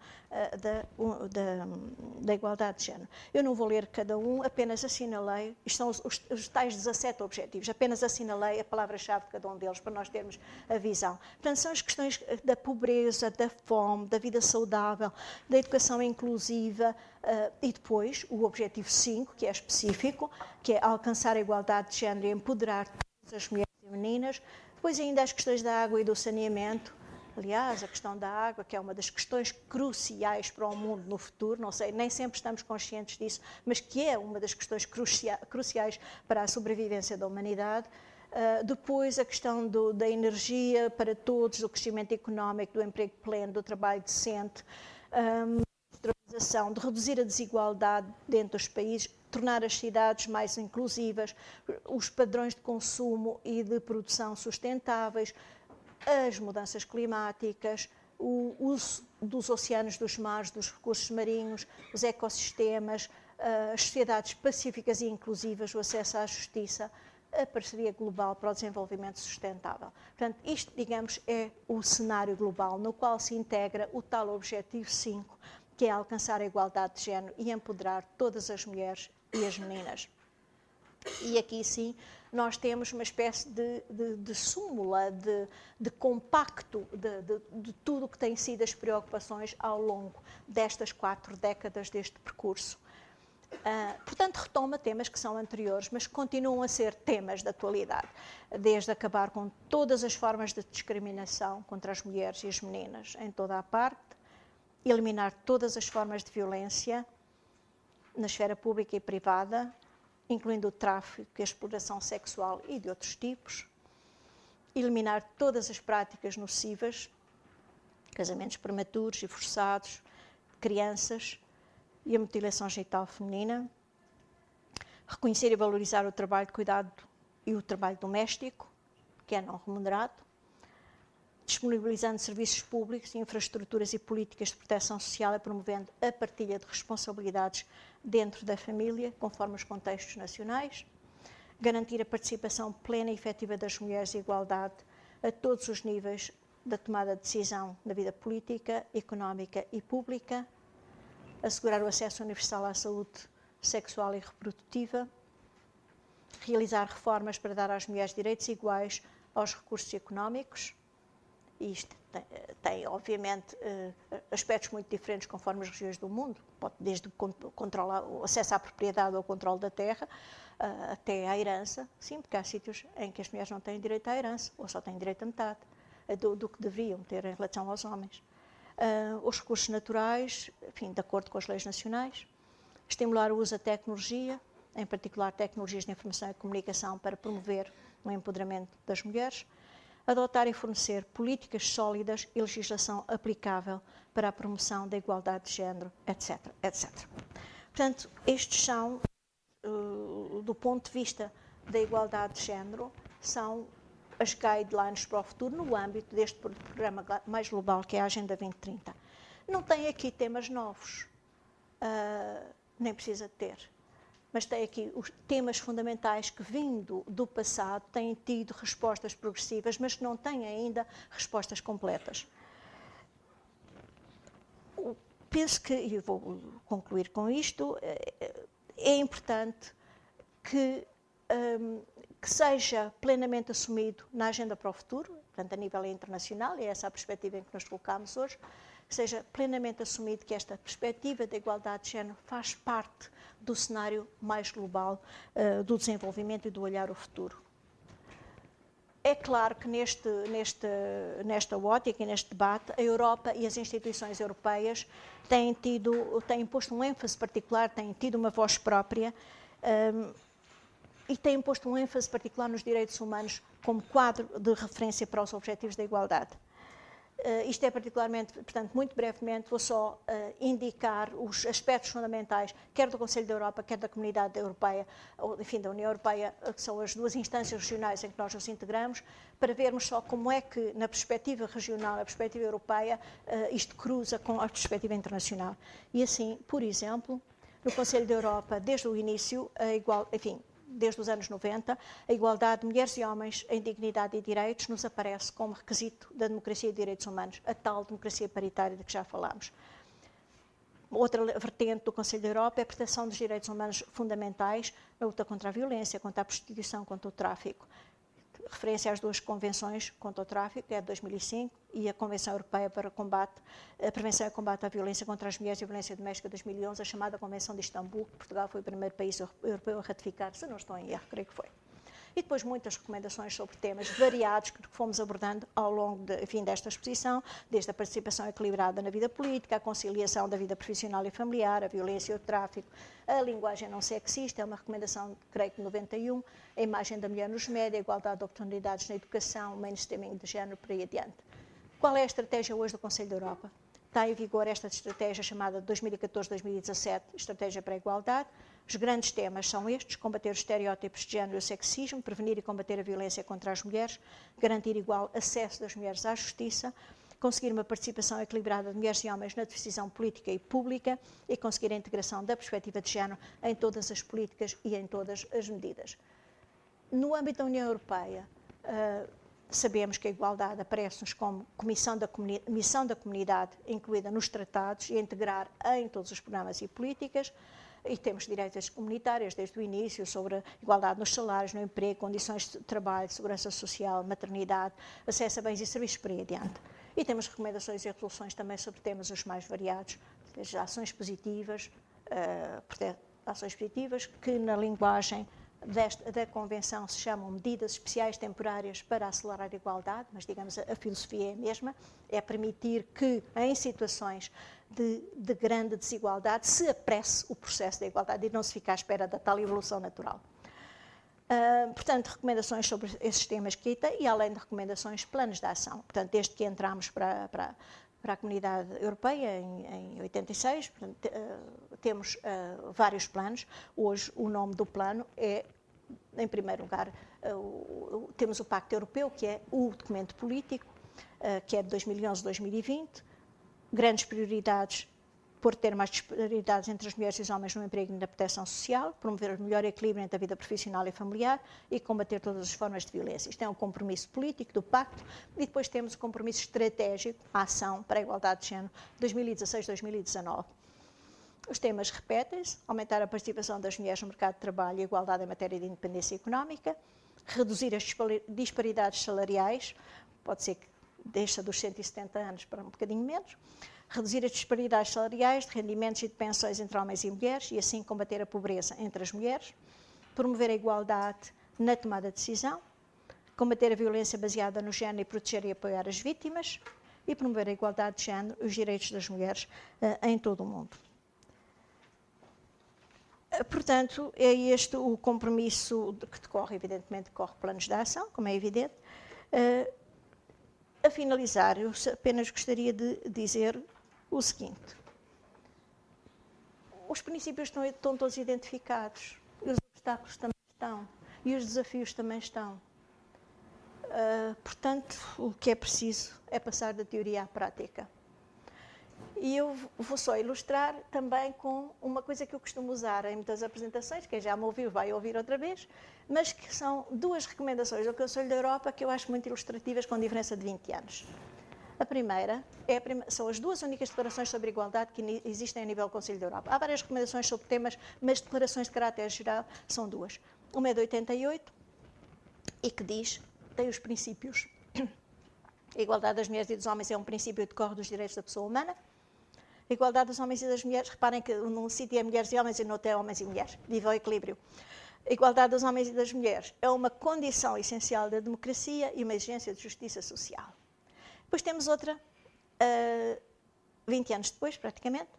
da igualdade de género. Eu não vou ler cada um, apenas assinalei, isto são os tais 17 objetivos, apenas assinalei a palavra-chave de cada um deles para nós termos a visão. Portanto, são as questões da pobreza, da fome, da vida saudável, da educação inclusiva e depois o objetivo 5, que é específico, que é alcançar a igualdade de género e empoderar todas as mulheres e meninas. Depois ainda as questões da água e do saneamento. Aliás, a questão da água, que é uma das questões cruciais para o mundo no futuro, não sei, nem sempre estamos conscientes disso, mas que é uma das questões cruciais para a sobrevivência da humanidade. Depois a questão da energia para todos, do crescimento económico, do emprego pleno, do trabalho decente, de reduzir a desigualdade dentro dos países, tornar as cidades mais inclusivas, os padrões de consumo e de produção sustentáveis, as mudanças climáticas, o uso dos oceanos, dos mares, dos recursos marinhos, os ecossistemas, as sociedades pacíficas e inclusivas, o acesso à justiça, a parceria global para o desenvolvimento sustentável. Portanto, isto, digamos, é o cenário global no qual se integra o tal objetivo 5, que é alcançar a igualdade de género e empoderar todas as mulheres e as meninas. E aqui sim nós temos uma espécie de súmula, de compacto de tudo o que têm sido as preocupações ao longo destas 4 décadas deste percurso. Portanto, retoma temas que são anteriores, mas continuam a ser temas da atualidade, desde acabar com todas as formas de discriminação contra as mulheres e as meninas em toda a parte, eliminar todas as formas de violência na esfera pública e privada, incluindo o tráfico e a exploração sexual e de outros tipos, eliminar todas as práticas nocivas, casamentos prematuros e forçados, crianças e a mutilação genital feminina, reconhecer e valorizar o trabalho de cuidado e o trabalho doméstico, que é não remunerado, disponibilizando serviços públicos, infraestruturas e políticas de proteção social e promovendo a partilha de responsabilidades dentro da família, conforme os contextos nacionais, garantir a participação plena e efetiva das mulheres e igualdade a todos os níveis da tomada de decisão na vida política, económica e pública, assegurar o acesso universal à saúde sexual e reprodutiva, realizar reformas para dar às mulheres direitos iguais aos recursos económicos. E isto tem obviamente, aspectos muito diferentes conforme as regiões do mundo, desde o acesso à propriedade ou o controle da terra, até à herança, sim, porque há sítios em que as mulheres não têm direito à herança, ou só têm direito a metade do que deveriam ter em relação aos homens. Os recursos naturais, enfim, de acordo com as leis nacionais, estimular o uso da tecnologia, em particular tecnologias de informação e comunicação, para promover o empoderamento das mulheres, adotar e fornecer políticas sólidas e legislação aplicável para a promoção da igualdade de género, etc., etc. Portanto, estes são, do ponto de vista da igualdade de género, são as guidelines para o futuro no âmbito deste programa mais global que é a Agenda 2030. Não tem aqui temas novos, nem precisa ter. Mas tem aqui os temas fundamentais que, vindo do passado, têm tido respostas progressivas, mas que não têm ainda respostas completas. Penso que, e vou concluir com isto, é importante que seja plenamente assumido na agenda para o futuro, portanto, a nível internacional, e é essa a perspectiva em que nos colocamos hoje, que seja plenamente assumido que esta perspectiva da igualdade de género faz parte do cenário mais global do desenvolvimento e do olhar ao futuro. É claro que nesta ótica e neste debate, a Europa e as instituições europeias têm posto um ênfase particular, têm tido uma voz própria e têm posto um ênfase particular nos direitos humanos como quadro de referência para os objetivos da igualdade. Isto é particularmente, portanto, muito brevemente, vou só indicar os aspectos fundamentais, quer do Conselho da Europa, quer da Comunidade Europeia, ou, enfim, da União Europeia, que são as duas instâncias regionais em que nós nos integramos, para vermos só como é que, na perspectiva regional, na perspectiva europeia, isto cruza com a perspectiva internacional. E assim, por exemplo, no Conselho da Europa, desde o início, desde os anos 90, a igualdade de mulheres e homens em dignidade e direitos nos aparece como requisito da democracia e direitos humanos, a tal democracia paritária de que já falámos. Outra vertente do Conselho da Europa é a proteção dos direitos humanos fundamentais, a luta contra a violência, contra a prostituição, contra o tráfico. Referência às duas convenções contra o tráfico, que é de 2005, e a Convenção Europeia para a Prevenção e Combate à Violência contra as Mulheres e a Violência Doméstica de 2011, a chamada Convenção de Istambul, que Portugal foi o primeiro país europeu a ratificar, se não estou em erro, creio que foi. E depois muitas recomendações sobre temas variados que fomos abordando ao longo desta exposição, desde a participação equilibrada na vida política, a conciliação da vida profissional e familiar, a violência e o tráfico, a linguagem não sexista, é uma recomendação, creio que de 91, a imagem da mulher nos média, a igualdade de oportunidades na educação, o mainstreaming de género, por aí adiante. Qual é a estratégia hoje do Conselho da Europa? Está em vigor esta estratégia chamada 2014-2017, Estratégia para a Igualdade. Os grandes temas são estes: combater os estereótipos de género e o sexismo, prevenir e combater a violência contra as mulheres, garantir igual acesso das mulheres à justiça, conseguir uma participação equilibrada de mulheres e homens na decisão política e pública e conseguir a integração da perspectiva de género em todas as políticas e em todas as medidas. No âmbito da União Europeia, sabemos que a igualdade aparece-nos como missão da comunidade incluída nos tratados e a integrar em todos os programas e políticas, e temos direitos comunitários desde o início sobre a igualdade nos salários, no emprego, condições de trabalho, segurança social, maternidade, acesso a bens e serviços, por aí adiante. E temos recomendações e resoluções também sobre temas os mais variados, desde ações positivas, que na linguagem da Convenção se chamam medidas especiais temporárias para acelerar a igualdade, mas digamos a filosofia é a mesma, é permitir que em situações de grande desigualdade se apresse o processo da igualdade e não se fique à espera da tal evolução natural. Portanto, recomendações sobre esses temas que tem e além de recomendações, planos de ação. Portanto, desde que entramos para a Comunidade Europeia em 86, portanto, temos vários planos. Hoje o nome do plano é, em primeiro lugar, temos o Pacto Europeu, que é o documento político, que é de 2011-2020, grandes prioridades por ter mais disparidades entre as mulheres e os homens no emprego e na proteção social, promover o melhor equilíbrio entre a vida profissional e familiar e combater todas as formas de violência. Isto é um compromisso político do Pacto e depois temos o compromisso estratégico, a ação para a igualdade de género 2016-2019. Os temas repetem-se: aumentar a participação das mulheres no mercado de trabalho e igualdade em matéria de independência económica, reduzir as disparidades salariais, pode ser que deixa dos 170 anos para um bocadinho menos, reduzir as disparidades salariais de rendimentos e de pensões entre homens e mulheres e assim combater a pobreza entre as mulheres, promover a igualdade na tomada de decisão, combater a violência baseada no género e proteger e apoiar as vítimas e promover a igualdade de género e os direitos das mulheres em todo o mundo. Portanto, é este o compromisso que decorre, evidentemente, decorre planos de ação, como é evidente. A finalizar, eu apenas gostaria de dizer o seguinte: os princípios estão todos identificados, os obstáculos também estão, e os desafios também estão. Portanto, o que é preciso é passar da teoria à prática. E eu vou só ilustrar também com uma coisa que eu costumo usar em muitas apresentações, quem já me ouviu vai ouvir outra vez, mas que são duas recomendações do Conselho da Europa que eu acho muito ilustrativas, com diferença de 20 anos. A primeira são as duas únicas declarações sobre igualdade que existem a nível do Conselho da Europa. Há várias recomendações sobre temas, mas declarações de caráter geral são duas. Uma é de 88 e que diz, tem os princípios. A igualdade das mulheres e dos homens é um princípio que decorre dos direitos da pessoa humana. A igualdade dos homens e das mulheres, reparem que num sítio é mulheres e homens e no outro é homens e mulheres, vive ao equilíbrio. A igualdade dos homens e das mulheres é uma condição essencial da democracia e uma exigência de justiça social. Depois temos outra, 20 anos depois, praticamente,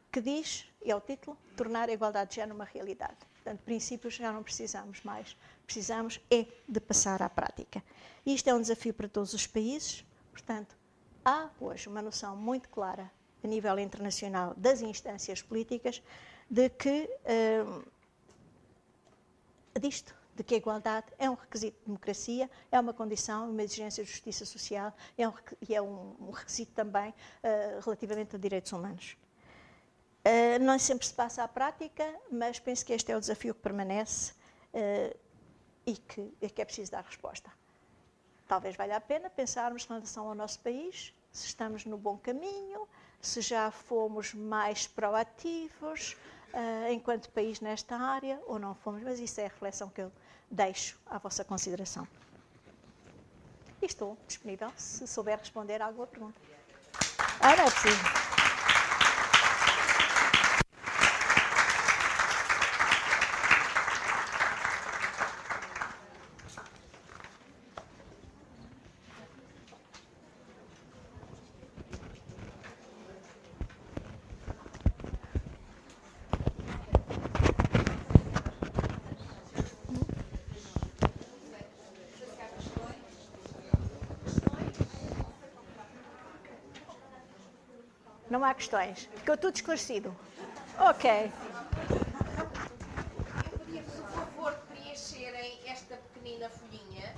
que diz, e é o título, tornar a igualdade de género uma realidade. Portanto, princípios já não precisamos mais. Precisamos é de passar à prática. E isto é um desafio para todos os países. Portanto, há hoje uma noção muito clara a nível internacional das instâncias políticas de que de que a igualdade é um requisito de democracia, é uma condição, uma exigência de justiça social e é um requisito também relativamente a direitos humanos. Não sempre se passa à prática, mas penso que este é o desafio que permanece e que é preciso dar resposta. Talvez valha a pena pensarmos em relação ao nosso país, se estamos no bom caminho, se já fomos mais proativos enquanto país nesta área ou não fomos, mas isso é a reflexão que eu deixo à vossa consideração. E estou disponível se souber responder a alguma pergunta. Não é possível. Não há questões. Ficou tudo esclarecido. Ok. Eu pedia-vos o favor de preencherem esta pequenina folhinha